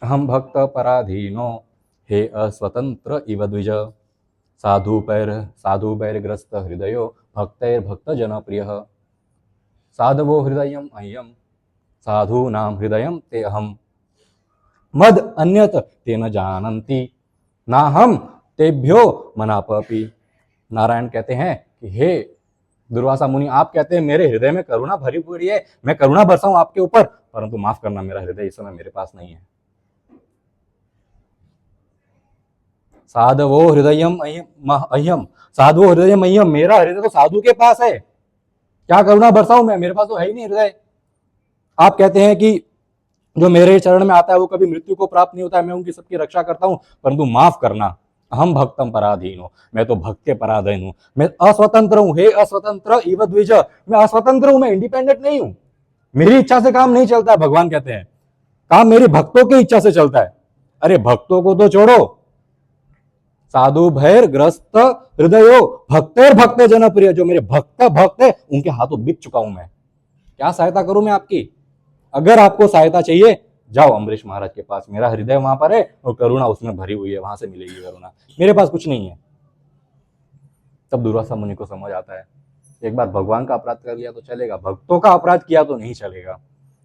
हम भक्त पराधीनो हे अस्वतंत्र इव द्विज, साधु बैरग्रस्त हृदयो भक्त जन प्रिय, साधवो हृदयम अह्यम साधूनां हृदयम ते अहम, मद अन्यत ते न जानन्ति ना हम तेभ्यो मनापपि। नारायण कहते हैं कि हे दुर्वासा मुनि, आप कहते हैं मेरे हृदय में करुणा भरी पड़ी है, मैं करुणा बरसाऊं आपके ऊपर, परंतु माफ करना, मेरा हृदय इस समय मेरे पास नहीं है। साधवो हृदयम अह्यम, साधवो हृदय अह्यम, मेरा हृदय तो साधु के पास है, क्या करुणा बरसाऊं मैं, मेरे पास तो है ही नहीं हृदय। आप कहते हैं कि जो मेरे चरण में आता है वो कभी मृत्यु को प्राप्त नहीं होता है, मैं उनकी सबकी रक्षा करता हूं, परंतु माफ करना, हम भक्तम पराधीन हो, मैं तो भक्त के पराधीन हूं, मैं अस्वतंत्र हूं, हे अस्वतंत्र इव द्विज, मैं अस्वतंत्र हूं, मैं इंडिपेंडेंट नहीं हूं, मेरी इच्छा से काम नहीं चलता है। भगवान कहते हैं काम मेरे भक्तों की इच्छा से चलता है। अरे भक्तों को तो छोड़ो, साधु भैर ग्रस्त हृदयो भक्तेर भक्त जन प्रिय, जो मेरे भक्त है उनके हाथों बिक चुका हूं मैं, क्या सहायता करूं मैं आपकी। अगर आपको सहायता चाहिए जाओ अम्बरीश महाराज के पास, मेरा हृदय वहां पर है और करुणा उसमें भरी हुई है, वहां से मिलेगी करुणा, मेरे पास कुछ नहीं है। तब दुर्वासा मुनि को समझ आता है एक बार भगवान का अपराध कर लिया तो चलेगा, भक्तों का अपराध किया तो नहीं चलेगा।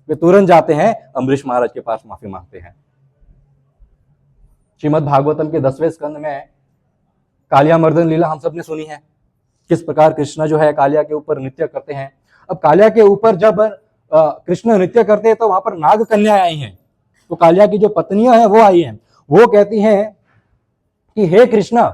वे तुरंत जाते हैं अम्बरीश महाराज के पास, माफी मांगते हैं। श्रीमद् भागवतम के 10वें स्कंद में कालिया मर्दन लीला हम सबने सुनी है, किस प्रकार कृष्ण जो है कालिया के ऊपर नृत्य करते हैं। अब कालिया के ऊपर जब कृष्ण नृत्य करते हैं तो वहां पर नाग कन्या आई हैं, तो कालिया की जो पत्नियां हैं वो आई हैं, वो कहती हैं कि हे कृष्ण,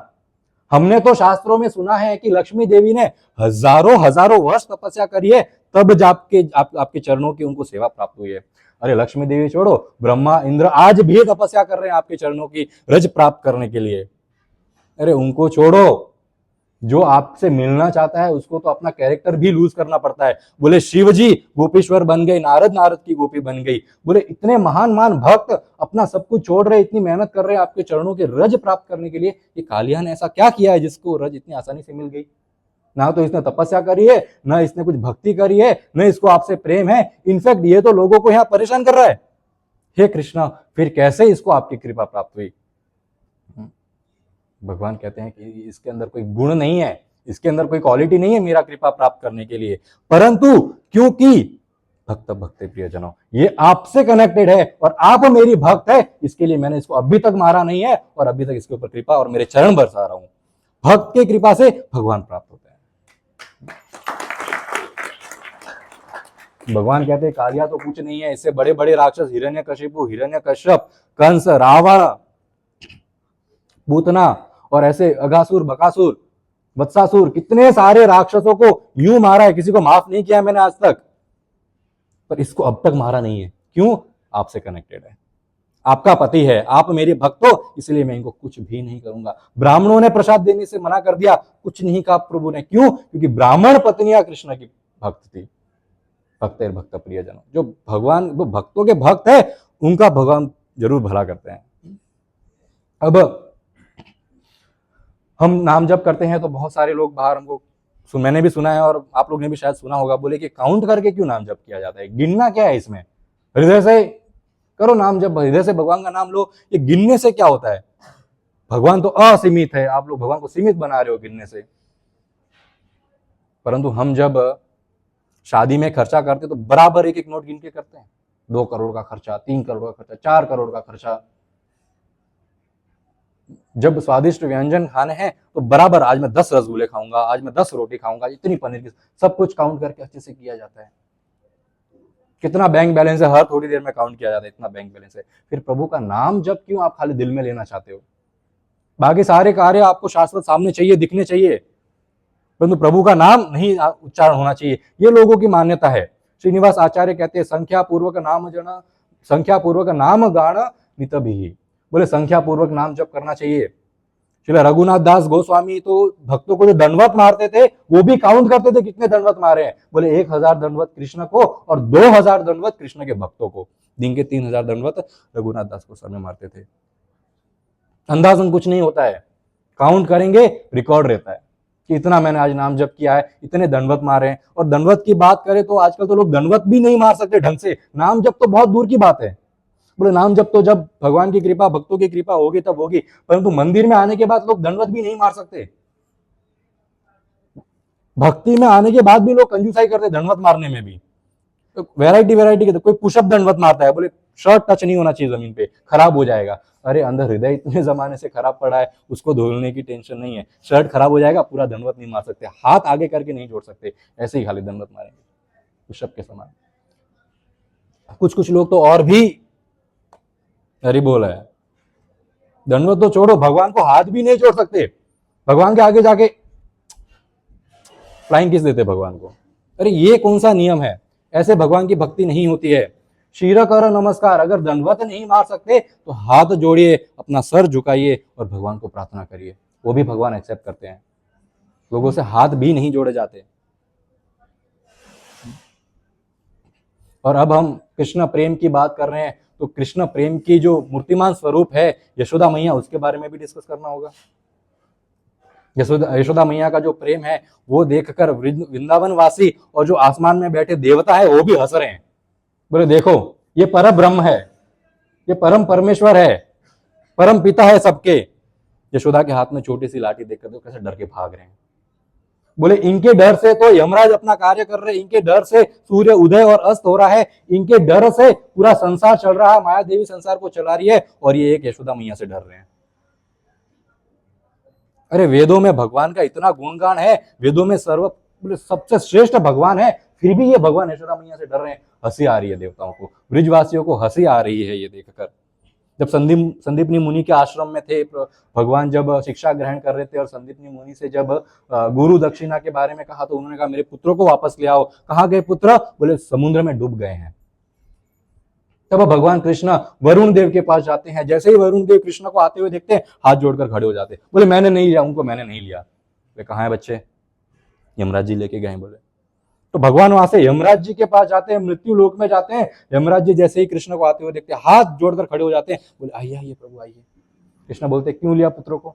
हमने तो शास्त्रों में सुना है कि लक्ष्मी देवी ने हजारों वर्ष तपस्या करी है, तब आपके चरणों की उनको सेवा प्राप्त हुई है। अरे लक्ष्मी देवी छोड़ो, ब्रह्मा इंद्र आज भी तपस्या कर रहे हैं आपके चरणों की रज प्राप्त करने के लिए। अरे उनको छोड़ो, जो आपसे मिलना चाहता है उसको तो अपना कैरेक्टर भी लूज करना पड़ता है। बोले शिव जी गोपीश्वर बन गए, नारद की गोपी बन गई। बोले इतने महान भक्त अपना सब कुछ छोड़ रहे, इतनी मेहनत कर रहे आपके चरणों के रज प्राप्त करने के लिए, ये कालिया ने ऐसा क्या किया है जिसको रज इतनी आसानी से मिल गई। ना तो इसने तपस्या करी है, ना इसने कुछ भक्ति करी है, न इसको आपसे प्रेम है, इनफैक्ट ये तो लोगों को यहाँ परेशान कर रहा है। हे कृष्णा, फिर कैसे इसको आपकी कृपा प्राप्त हुई। भगवान कहते हैं कि इसके अंदर कोई गुण नहीं है, इसके अंदर कोई क्वालिटी नहीं है मेरा कृपा प्राप्त करने के लिए, परंतु क्योंकि भक्त प्रियजनों ये आपसे कनेक्टेड है और आप मेरी भक्त है, इसके लिए मैंने इसको अभी तक मारा नहीं है और अभी तक इसके ऊपर कृपा और मेरे चरण बरसा रहा हूं। भक्त की कृपा से भगवान प्राप्त होता है। भगवान कहते हैं कालिया तो कुछ नहीं है, इससे बड़े बड़े राक्षस हिरण्यकशिपु, हिरण्यकश्यप, कंस, रावण, पूतना और ऐसे अघासुर, बकासुर, वत्सासुर, कितने सारे राक्षसों को यूं मारा है, किसी को माफ नहीं किया मैंने आज तक, पर इसको अब तक मारा नहीं है। क्यों? आपसे कनेक्टेड है, आपका पति है, आप मेरे भक्त हो, इसलिए मैं इनको कुछ भी नहीं करूंगा। ब्राह्मणों ने प्रसाद देने से मना कर दिया, कुछ नहीं कहा प्रभु ने। क्यों? क्योंकि ब्राह्मण पत्नियां कृष्ण की भक्त थी। भक्त भक्त प्रियजनों, जो भगवान वो भक्तों के भक्त है उनका भगवान जरूर भला करते हैं। अब हम नाम जप करते हैं तो बहुत सारे लोग बाहर हमको मैंने भी सुना है और आप लोग ने भी शायद सुना होगा, बोले कि काउंट करके क्यों नाम जप किया जाता है, गिनना क्या है इसमें, हृदय से करो नाम जप, हृदय से भगवान का नाम लो, ये गिनने से क्या होता है। भगवान तो असीमित है, आप लोग भगवान को सीमित बना रहे हो गिनने से। परंतु हम जब शादी में खर्चा करते तो बराबर एक एक नोट गिन के करते हैं, 2 करोड़ का खर्चा, 3 करोड़ का खर्चा, 4 करोड़ का खर्चा। जब स्वादिष्ट व्यंजन खाने हैं तो बराबर आज मैं 10 रसगुल्ले खाऊंगा, आज मैं 10 रोटी खाऊंगा, इतनी पनीर की, सब कुछ काउंट करके अच्छे से किया जाता है। कितना बैंक बैलेंस है, हर थोड़ी देर में काउंट किया जाता है, इतना बैंक बैलेंस है। फिर प्रभु का नाम जब क्यों आप खाली दिल में लेना चाहते हो, बाकी सारे कार्य आपको शाश्वत सामने चाहिए, दिखने चाहिए, परंतु प्रभु का नाम नहीं उच्चारण होना चाहिए, ये लोगों की मान्यता है। श्रीनिवास आचार्य कहते हैं संख्या पूर्वक नाम गान नितभिः, बोले संख्या पूर्वक नाम जप करना चाहिए। श्री रघुनाथ दास गोस्वामी तो भक्तों को जो दंडवत मारते थे वो भी काउंट करते थे कितने दंडवत मारे हैं, बोले 1000 दंडवत कृष्ण को और 2000 दंडवत कृष्ण के भक्तों को, दिन के 3000 दंडवत रघुनाथ दास गोस्वामी मारते थे। अंदाजन कुछ नहीं होता है, काउंट करेंगे रिकॉर्ड रहता है कि इतना मैंने आज नाम जप किया है, इतने दंडवत मारे हैं। और दंडवत की बात करें तो आजकल तो लोग दंडवत भी नहीं मार सकते ढंग से, नाम जप तो बहुत दूर की बात है। बोले नाम जप तो जब भगवान की कृपा, भक्तों की कृपा होगी तब होगी, परंतु मंदिर में आने के बाद लोग दंडवत भी नहीं मार सकते। भक्ति में आने के बाद भी लोग कंजूसाई करते दंडवत मारने में भी, तो वैरायटी के, कोई पुशअप दंडवत मारता है, बोले शर्ट टच नहीं होना चाहिए जमीन पे, खराब हो जाएगा। अरे अंदर हृदय इतने जमाने से खराब पड़ा है, उसको धोने की टेंशन नहीं है। शर्ट खराब हो जाएगा, पूरा दंडवत नहीं मार सकते, हाथ आगे करके नहीं जोड़ सकते, ऐसे ही खाली दंडवत मारेंगे ऋषभ के समान। कुछ कुछ लोग तो और भी हरी बोला है, दंडवत तो छोड़ो, भगवान को हाथ भी नहीं जोड़ सकते, भगवान के आगे जाके फ्लाइंग किस देते भगवान को। अरे ये कौन सा नियम है, ऐसे भगवान की भक्ति नहीं होती है। शीरा करो नमस्कार, अगर दंडवत नहीं मार सकते तो हाथ जोड़िए, अपना सर झुकाइए और भगवान को प्रार्थना करिए, वो भी भगवान एक्सेप्ट करते हैं। लोगों से हाथ भी नहीं जोड़े जाते। और अब हम कृष्ण प्रेम की बात कर रहे हैं, तो कृष्ण प्रेम की जो मूर्तिमान स्वरूप है यशोदा मैया, उसके बारे में भी डिस्कस करना होगा। यशोदा मैया का जो प्रेम है वो देखकर वृंदावन वासी और जो आसमान में बैठे देवता है वो भी हंस रहे हैं। बोले देखो ये परम ब्रह्म है, ये परम परमेश्वर है, परम पिता है सबके। यशोदा के हाथ में छोटी सी लाठी देखकर तो कैसे डर के भाग रहे हैं। बोले इनके डर से तो यमराज अपना कार्य कर रहे हैं, इनके डर से सूर्य उदय और अस्त हो रहा है, इनके डर से पूरा संसार चल रहा है, माया देवी संसार को चला रही है, और ये एक यशोदा मैया से डर रहे हैं। अरे वेदों में भगवान का इतना गुणगान है, वेदों में सबसे श्रेष्ठ भगवान है, फिर भी ये भगवान यशोदा मैया से डर रहे हैं। हंसी आ रही है देवताओं को, ब्रिजवासियों को हंसी आ रही है ये देखकर। जब संदीपनी मुनि के आश्रम में थे भगवान, जब शिक्षा ग्रहण कर रहे थे, और संदीपनी मुनि से जब गुरु दक्षिणा के बारे में कहा तो उन्होंने कहा मेरे पुत्रों को वापस ले आओ। कहाँ गए पुत्र? बोले समुद्र में डूब गए हैं। तब भगवान कृष्ण वरुण देव के पास जाते हैं। जैसे ही वरुण देव कृष्ण को आते हुए देखते हैं, हाथ जोड़कर खड़े हो जाते, बोले मैंने नहीं लिया उनको, मैंने नहीं लिया। बोले कहाँ है बच्चे? यमराज जी लेके गए। बोले तो भगवान वहां से यमराज जी के पास जाते हैं, मृत्यु लोक में जाते हैं। यमराज जी जैसे ही कृष्ण को आते हुए देखते हैं, हाथ जोड़कर खड़े हो जाते हैं, बोले आइए आइए प्रभु आइए। कृष्ण बोलते क्यों लिया पुत्रों को?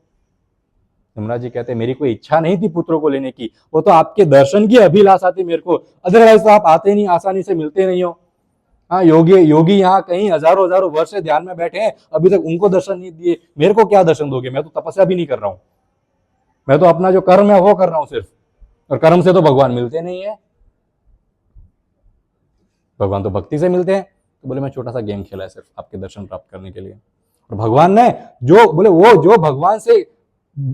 यमराज जी कहते मेरी कोई इच्छा नहीं थी पुत्रों को लेने की, वो तो आपके दर्शन की अभिलाषा थी मेरे को, अदरवाइज तो आप आते नहीं, आसानी से मिलते नहीं हो। हाँ योगी यहाँ कहीं हजारों हजारों वर्ष से ध्यान में बैठे हैं, अभी तक उनको दर्शन नहीं दिए, मेरे को क्या दर्शन दोगे? मैं तो तपस्या भी नहीं कर रहा हूं, मैं तो अपना जो कर्म है वो कर रहा हूं सिर्फ, और कर्म से तो भगवान मिलते नहीं है, भगवान तो भक्ति से मिलते हैं। तो बोले मैं छोटा सा गेम खेला है सिर्फ आपके दर्शन प्राप्त करने के लिए। और भगवान ने जो बोले, वो जो भगवान से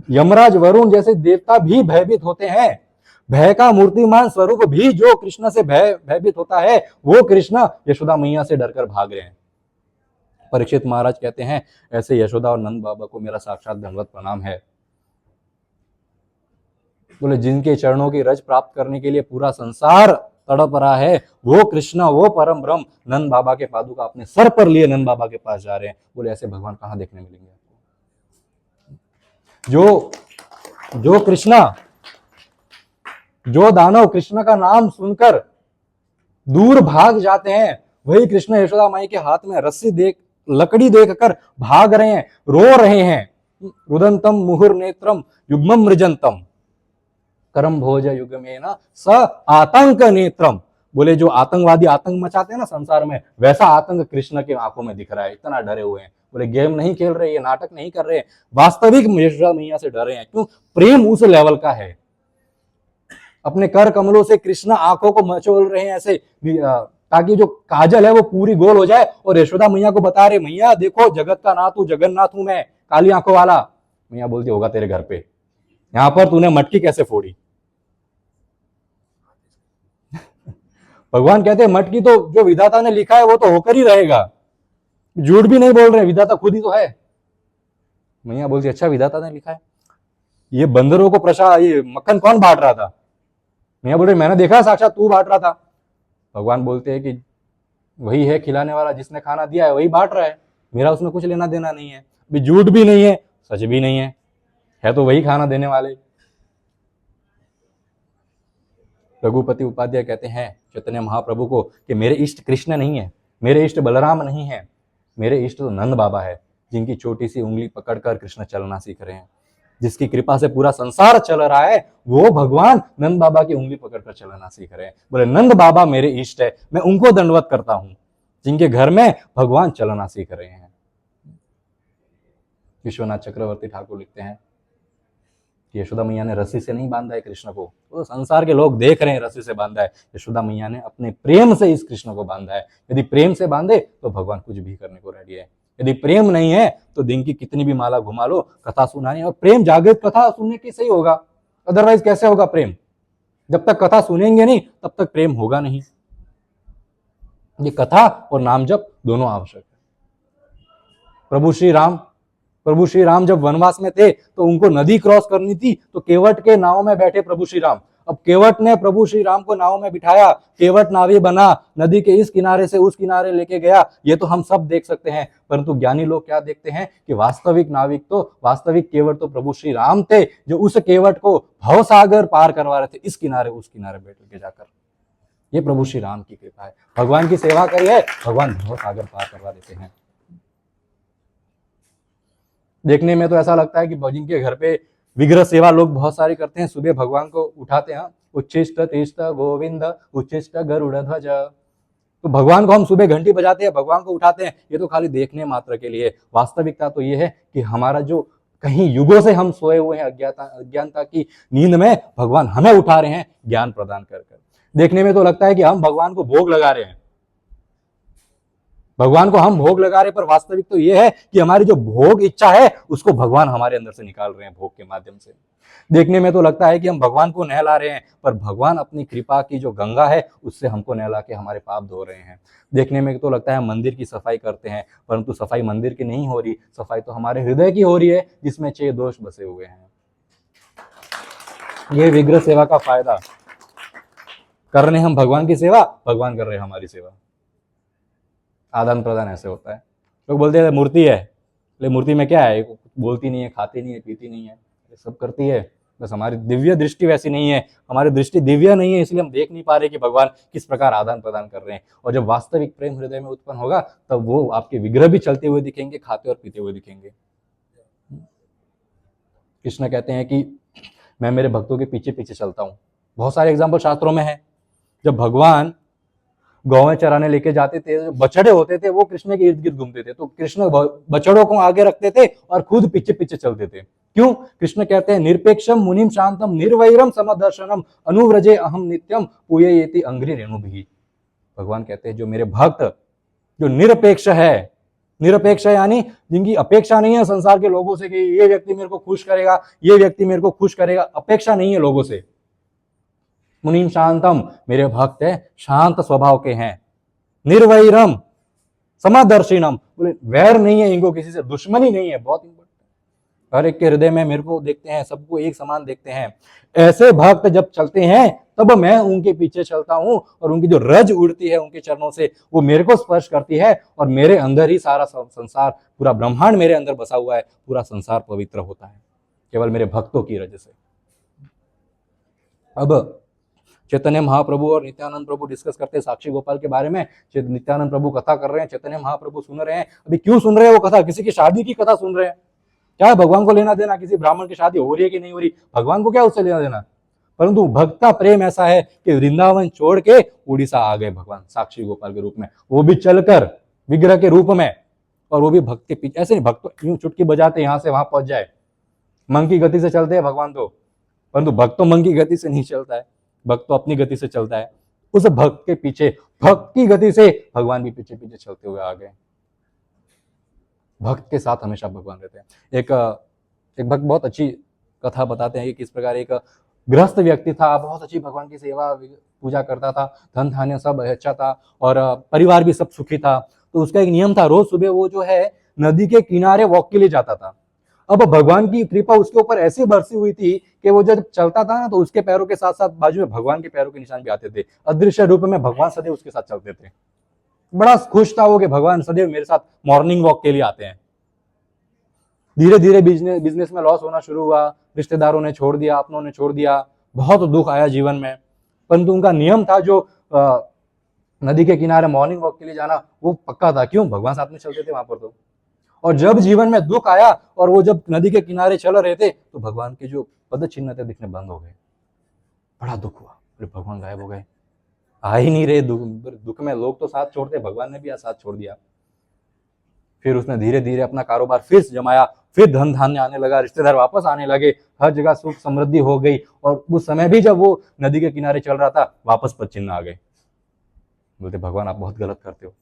यमराज वरुण जैसे देवता भी भयभीत होते हैं, भय का मूर्तिमान स्वरूप भी जो कृष्ण से भयभीत होता है, वो कृष्ण यशोदा मैया से डरकर भाग रहे हैं। परीक्षित महाराज कहते हैं ऐसे यशोदा और नंद बाबा को मेरा साक्षात दंडवत प्रणाम है। बोले जिनके चरणों की रज प्राप्त करने के लिए पूरा संसार तड़प रहा है, वो कृष्ण, वो परम ब्रह्म नंद बाबा के पादुका अपने सर पर लिए नंद बाबा के पास जा रहे हैं। बोले ऐसे भगवान कहां देखने मिलेंगे आपको? जो कृष्णा, जो दानव कृष्ण का नाम सुनकर दूर भाग जाते हैं, वही कृष्ण यशोदा माई के हाथ में लकड़ी देखकर भाग रहे हैं, रो रहे हैं। रुदंतम मुहुर नेत्रम युग्मम मृजंतम करम भोज युग में ना स आतंक नेत्रम। बोले जो आतंकवादी आतंक मचाते हैं ना संसार में, वैसा आतंक कृष्ण के आंखों में दिख रहा है, इतना डरे हुए हैं। बोले गेम नहीं खेल रहे, ये नाटक नहीं कर रहे, वास्तविक यशोदा मैया से डर रहे हैं। क्यों? प्रेम उस लेवल का है। अपने कर कमलों से कृष्ण आंखों को मचोल रहे हैं ऐसे, ताकि जो काजल है वो पूरी गोल हो जाए, और यशोदा मैया को बता रहे मैया देखो जगत का नाथ हूं, जगन्नाथ हूं मैं, काली आंखों वाला। मैया बोलती होगा तेरे घर पे, यहां पर तूने मटकी कैसे फोड़ी? भगवान कहते हैं मटकी तो जो विधाता ने लिखा है वो तो होकर ही रहेगा, झूठ भी नहीं बोल रहे, विधाता खुद ही तो है। मैया बोलती अच्छा विधाता ने लिखा है, ये बंदरों को प्रसाद, ये मक्खन कौन बांट रहा था? मैया बोल रही मैंने देखा साक्षात तू बांट रहा था। भगवान बोलते हैं कि वही है खिलाने वाला, जिसने खाना दिया है वही बांट रहा है, मेरा उसमें कुछ लेना देना नहीं है। भी झूठ भी नहीं है, सच भी नहीं है तो वही खाना देने वाले। रघुपति उपाध्याय कहते हैं चैतन्य महाप्रभु को कि मेरे इष्ट कृष्ण नहीं है, मेरे इष्ट बलराम नहीं है, मेरे इष्ट तो नंद बाबा है, जिनकी छोटी सी उंगली पकड़कर कृष्ण चलना सीख रहे हैं, जिसकी कृपा से पूरा संसार चल रहा है, वो भगवान नंद बाबा की उंगली पकड़कर चलना सीख रहे हैं। बोले नंद बाबा मेरे इष्ट है, मैं उनको दंडवत करता हूं, जिनके घर में भगवान चलना सीख रहे हैं। विश्वनाथ चक्रवर्ती ठाकुर लिखते हैं यशोदा मैया ने रस्सी से नहीं बांधा है कृष्ण को, तो संसार के लोग देख रहे हैं रस्सी से बांधा है, यशोदा मैया ने अपने प्रेम से इस कृष्ण को बांधा है। यदि प्रेम से बांधे तो भगवान कुछ भी करने को रेडी है। यदि प्रेम नहीं है तो दिन की कितनी भी माला घुमा लो, कथा सुनानी, और प्रेम जागृत कथा सुनने की सही होगा, अदरवाइज कैसे होगा प्रेम? जब तक कथा सुनेंगे नहीं तब तक प्रेम होगा नहीं। ये कथा और नाम जप दोनों आवश्यक है। प्रभु श्री राम जब वनवास में थे तो उनको नदी क्रॉस करनी थी, तो केवट के नाव में बैठे प्रभु श्री राम। अब केवट ने प्रभु श्री राम को नाव में बिठाया, केवट नावी बना, नदी के इस किनारे से उस किनारे लेके गया, ये तो हम सब देख सकते हैं। परंतु ज्ञानी लोग क्या देखते हैं कि वास्तविक केवट तो प्रभु श्री राम थे, जो उस केवट को भवसागर पार करवा रहे थे, इस किनारे उस किनारे बैठ के जाकर। ये प्रभु श्री राम की कृपा है। भगवान की सेवा करिए, भगवान भवसागर पार करवा देते हैं। देखने में तो ऐसा लगता है कि जिनके घर पे विग्रह सेवा लोग बहुत सारी करते हैं, सुबह भगवान को उठाते हैं, उच्चिष्ट तिष्ठ गोविंद उच्चिष्ट गरुड़ ध्वज, तो भगवान को हम सुबह घंटी बजाते हैं, भगवान को उठाते हैं, ये तो खाली देखने मात्र के लिए। वास्तविकता तो ये है कि हमारा जो कहीं युगों से हम सोए हुए हैं अज्ञानता की नींद में, भगवान हमें उठा रहे हैं ज्ञान प्रदान कर कर। देखने में तो लगता है कि हम भगवान को भोग लगा रहे हैं, भगवान को हम भोग लगा रहे, पर वास्तविक तो यह है कि हमारी जो भोग इच्छा है उसको भगवान हमारे अंदर से निकाल रहे हैं भोग के माध्यम से। देखने में तो लगता है कि हम भगवान को नहला रहे हैं, पर भगवान अपनी कृपा की जो गंगा है उससे हमको नहला के हमारे पाप धो रहे हैं। देखने में तो लगता है मंदिर की सफाई करते हैं, परंतु सफाई मंदिर की नहीं हो रही, सफाई तो हमारे हृदय की हो रही है, जिसमें 6 दोष बसे हुए हैं। ये विग्रह सेवा का फायदा। कर रहे हम भगवान की सेवा, भगवान कर रहे हैं हमारी सेवा। आदान प्रदान ऐसे होता है। लोग बोलते हैं मूर्ति है, ले मूर्ति में क्या है, बोलती नहीं है, खाती नहीं है, पीती नहीं है, सब करती है, बस हमारी दिव्य दृष्टि वैसी नहीं है, हमारी दृष्टि दिव्य नहीं है, इसलिए हम देख नहीं पा रहे कि भगवान किस प्रकार आदान प्रदान कर रहे हैं। और जब वास्तविक प्रेम हृदय में उत्पन्न होगा तब वो आपके विग्रह भी चलते हुए दिखेंगे, खाते और पीते हुए दिखेंगे। कृष्ण कहते हैं कि मैं मेरे भक्तों के पीछे पीछे चलता हूँ। बहुत सारे एग्जाम्पल शास्त्रों में है। जब भगवान गौएं चराने लेके जाते थे, जो बछड़े होते थे वो कृष्ण के इर्द गिर्द घूमते थे, तो कृष्ण बछड़ों को आगे रखते थे और खुद पीछे पीछे चलते थे। क्यों? कृष्ण कहते हैं निरपेक्षम मुनिम शांतम निर्वैरम समदर्शनम अनुव्रजे अहम नित्यम पूयेति अंघ्रि रेणुभिः। भगवान कहते हैं जो मेरे भक्त जो निरपेक्ष है यानी जिनकी अपेक्षा नहीं है संसार के लोगों से कि ये व्यक्ति मेरे को खुश करेगा, ये व्यक्ति मेरे को खुश करेगा, अपेक्षा नहीं है लोगों से। मुनिम शांतम, मेरे भक्त है शांत स्वभाव के हैं। निर्वैरम समदर्शिनम, बोले वैर नहीं है इनको किसी से, दुश्मनी नहीं है, बहुत इंपॉर्टेंट। हर एक के हृदय में मेरे को देखते हैं, सबको एक समान देखते हैं। ऐसे भक्त जब चलते हैं तब मैं उनके पीछे चलता हूं, और उनकी जो रज उड़ती है उनके चरणों से वो मेरे को स्पर्श करती है, और मेरे अंदर ही सारा संसार, पूरा ब्रह्मांड मेरे अंदर बसा हुआ है, पूरा संसार पवित्र होता है केवल मेरे भक्तों की रज से। अब चैतन्य महाप्रभु और नित्यानंद प्रभु डिस्कस करते हैं साक्षी गोपाल के बारे में। नित्यानंद प्रभु कथा कर रहे हैं, चैतन्य महाप्रभु सुन रहे हैं। अभी क्यों सुन रहे हैं वो कथा? किसी की शादी की कथा सुन रहे हैं। क्या है भगवान को लेना देना, किसी ब्राह्मण की शादी हो रही है कि नहीं हो रही, भगवान को क्या उससे लेना देना। परंतु भक्त का प्रेम ऐसा है कि वृंदावन छोड़ के उड़ीसा आ गए भगवान साक्षी गोपाल के रूप में, वो भी चलकर विग्रह के रूप में, और वो भी भक्त के पीछे। ऐसे नहीं भक्त यूं चुटकी बजाते यहां से वहां पहुंच जाए, मन की गति से चलते हैं भगवान तो, परंतु भक्त तो मन की गति से नहीं चलता है, भक्त तो अपनी गति से चलता है। उस भक्त के पीछे, भक्त की गति से भगवान भी पीछे पीछे चलते हुए आ गए। भक्त के साथ हमेशा भगवान रहते हैं। एक भक्त बहुत अच्छी कथा बताते हैं कि किस प्रकार एक गृहस्थ व्यक्ति था, बहुत अच्छी भगवान की सेवा पूजा करता था, धन धान्य सब अच्छा था और परिवार भी सब सुखी था। तो उसका एक नियम था, रोज सुबह वो जो है नदी के किनारे वॉक के लिए जाता था। अब भगवान की कृपा उसके ऊपर ऐसी बरसी हुई थी कि वो जब चलता था ना तो उसके पैरों के साथ साथ बाजू में भगवान के पैरों के निशान भी आते थे। अदृश्य रूप में भगवान सदैव उसके साथ चलते थे। बड़ा खुश था वो कि भगवान सदैव मेरे साथ मॉर्निंग वॉक के लिए आते हैं। धीरे धीरे बिजनेस में लॉस होना शुरू हुआ, रिश्तेदारों ने छोड़ दिया, अपनों ने छोड़ दिया, बहुत दुख आया जीवन में। परंतु उनका नियम था जो नदी के किनारे मॉर्निंग वॉक के लिए जाना, वो पक्का था। क्यों? भगवान साथ में चलते थे वहां पर तो। और जब जीवन में दुख आया और वो जब नदी के किनारे चल रहे थे तो भगवान के जो पद चिन्ह थे दिखने बंद हो गए। बड़ा दुख हुआ, फिर भगवान गायब हो गए, आ ही नहीं रहे। दुख में लोग तो साथ छोड़ते, भगवान ने भी साथ छोड़ दिया। फिर उसने धीरे धीरे अपना कारोबार फिर जमाया, फिर धन धान्य आने लगा, रिश्तेदार वापस आने लगे, हर जगह सुख समृद्धि हो गई। और उस समय भी जब वो नदी के किनारे चल रहा था वापस पद चिन्ह आ गए। बोलते भगवान आप बहुत गलत करते हो,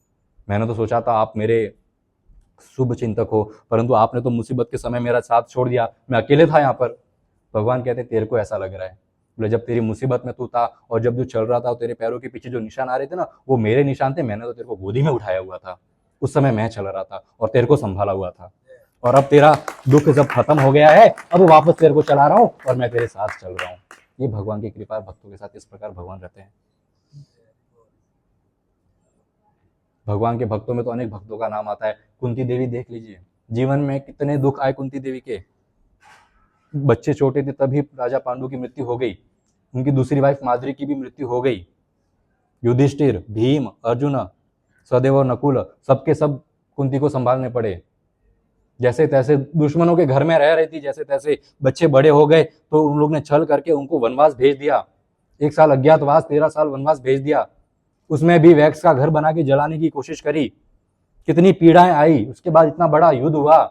मैंने तो सोचा था आप मेरे शुभ चिंतक हो, परंतु आपने तो मुसीबत के समय मेरा साथ छोड़ दिया, मैं अकेले था यहाँ पर। भगवान कहते तेरे को ऐसा लग रहा है। बोले जब तेरी मुसीबत में तू था और जब तू चल रहा था और तेरे पैरों के पीछे जो निशान आ रहे थे ना, वो मेरे निशान थे। मैंने तो तेरे को गोदी में उठाया हुआ था, उस समय मैं चल रहा था और तेरे को संभाला हुआ था। और अब तेरा दुख जब खत्म हो गया है, अब वापस तेरे को चला रहा हूँ और मैं तेरे साथ चल रहा हूँ। ये भगवान की कृपा भक्तों के साथ इस प्रकार भगवान रहते हैं। भगवान के भक्तों में तो अनेक भक्तों का नाम आता है। कुंती देवी देख लीजिए, जीवन में कितने दुख आए कुंती देवी के। बच्चे छोटे थे तभी राजा पांडु की मृत्यु हो गई, उनकी दूसरी वाइफ माद्री की भी मृत्यु हो गई। युधिष्ठिर, भीम, अर्जुन, सदैव और नकुल, सबके सब कुंती को संभालने पड़े। जैसे तैसे दुश्मनों के घर में रह रही थी, जैसे तैसे बच्चे बड़े हो गए तो उन लोग ने छल करके उनको वनवास भेज दिया। 1 साल अज्ञातवास, 13 साल वनवास भेज दिया। उसमें भी वैक्स का घर बना के जलाने की कोशिश करी, कितनी पीड़ाएं आई। उसके बाद इतना बड़ा युद्ध हुआ।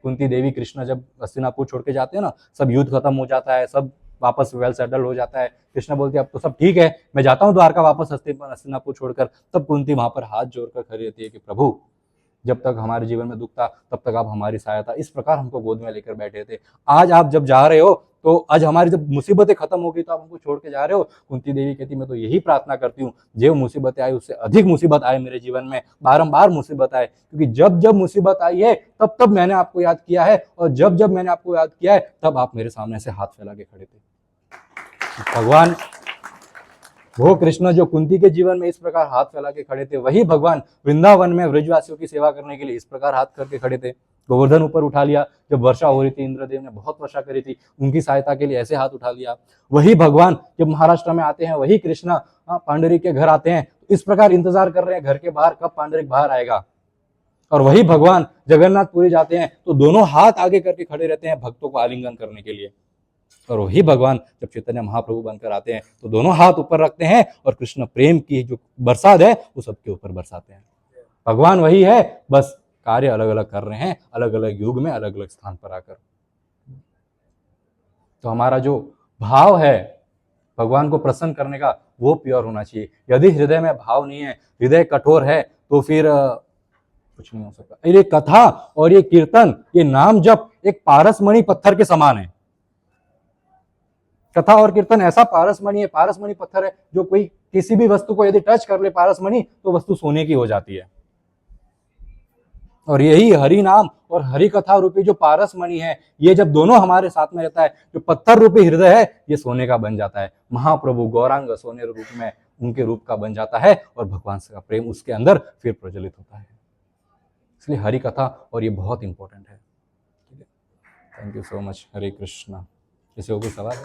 कुंती देवी कृष्ण जब हस्तिनापुर छोड़ के जाते हैं ना, सब युद्ध खत्म हो जाता है, सब वापस वेल सेटल हो जाता है। कृष्ण बोलते हैं अब तो सब ठीक है, मैं जाता हूँ द्वारका वापस हस्तिनापुर छोड़कर। तब कुंती वहां पर हाथ जोड़कर खड़ी रहती है कि प्रभु, जब तक हमारे जीवन में दुख था तब तक आप हमारी सहायता, इस प्रकार हमको गोद में लेकर बैठे थे। आज आप जब जा रहे हो, तो आज हमारी जब मुसीबतें खत्म हो गई तो आप हमको छोड़ के जा रहे हो। कुंती देवी कहती मैं तो यही प्रार्थना करती हूँ, जो मुसीबतें आई उससे अधिक मुसीबत आए मेरे जीवन में, बारंबार मुसीबत आए। क्योंकि जब जब मुसीबत आई है तब तब मैंने आपको याद किया है, और जब जब मैंने आपको याद किया है तब आप मेरे सामने से हाथ फैला के खड़े थे। भगवान, वो कृष्ण जो कुंती के जीवन में इस प्रकार हाथ फैला के खड़े थे, वही भगवान वृंदावन में ब्रजवासियों की सेवा करने के लिए इस प्रकार हाथ करके खड़े थे। गोवर्धन ऊपर उठा लिया, जब वर्षा हो रही थी, इंद्रदेव ने बहुत वर्षा करी थी, उनकी सहायता के लिए ऐसे हाथ उठा लिया। वही भगवान जब महाराष्ट्र में आते हैं, वही कृष्ण पांडुरिक के घर आते हैं, इस प्रकार इंतजार कर रहे हैं घर के बाहर कब पांडुरिक बाहर आएगा। और वही भगवान जगन्नाथपुरी जाते हैं तो दोनों हाथ आगे करके खड़े रहते हैं भक्तों को आलिंगन करने के लिए। और वही भगवान जब चैतन्य महाप्रभु बनकर आते हैं तो दोनों हाथ ऊपर रखते हैं और कृष्ण प्रेम की जो बरसात है वो सबके ऊपर बरसाते हैं। भगवान वही है, बस कार्य अलग अलग कर रहे हैं, अलग अलग युग में अलग अलग स्थान पर आकर। तो हमारा जो भाव है भगवान को प्रसन्न करने का, वो प्योर होना चाहिए। यदि हृदय में भाव नहीं है, हृदय कठोर है, तो फिर कुछ नहीं हो सकता। ये कथा और ये कीर्तन, ये नाम जप एक पारसमणि पत्थर के समान है। कथा और कीर्तन ऐसा पारसमणि है, पारसमणि पत्थर है, जो कोई किसी भी वस्तु को यदि टच कर ले पारसमणि, तो वस्तु सोने की हो जाती है। और यही हरि नाम और हरि कथा रूपी जो पारसमणि है, ये जब दोनों हमारे साथ में रहता है, जो पत्थर रूपी हृदय है ये सोने का बन जाता है। महाप्रभु गौरांग सोने रूप में उनके रूप का बन जाता है और भगवान से का प्रेम उसके अंदर फिर प्रज्वलित होता है। इसलिए हरि कथा और ये बहुत इंपॉर्टेंट है। ठीक है, थैंक यू सो मच। हरे कृष्णा। किसी को कोई सवाल है?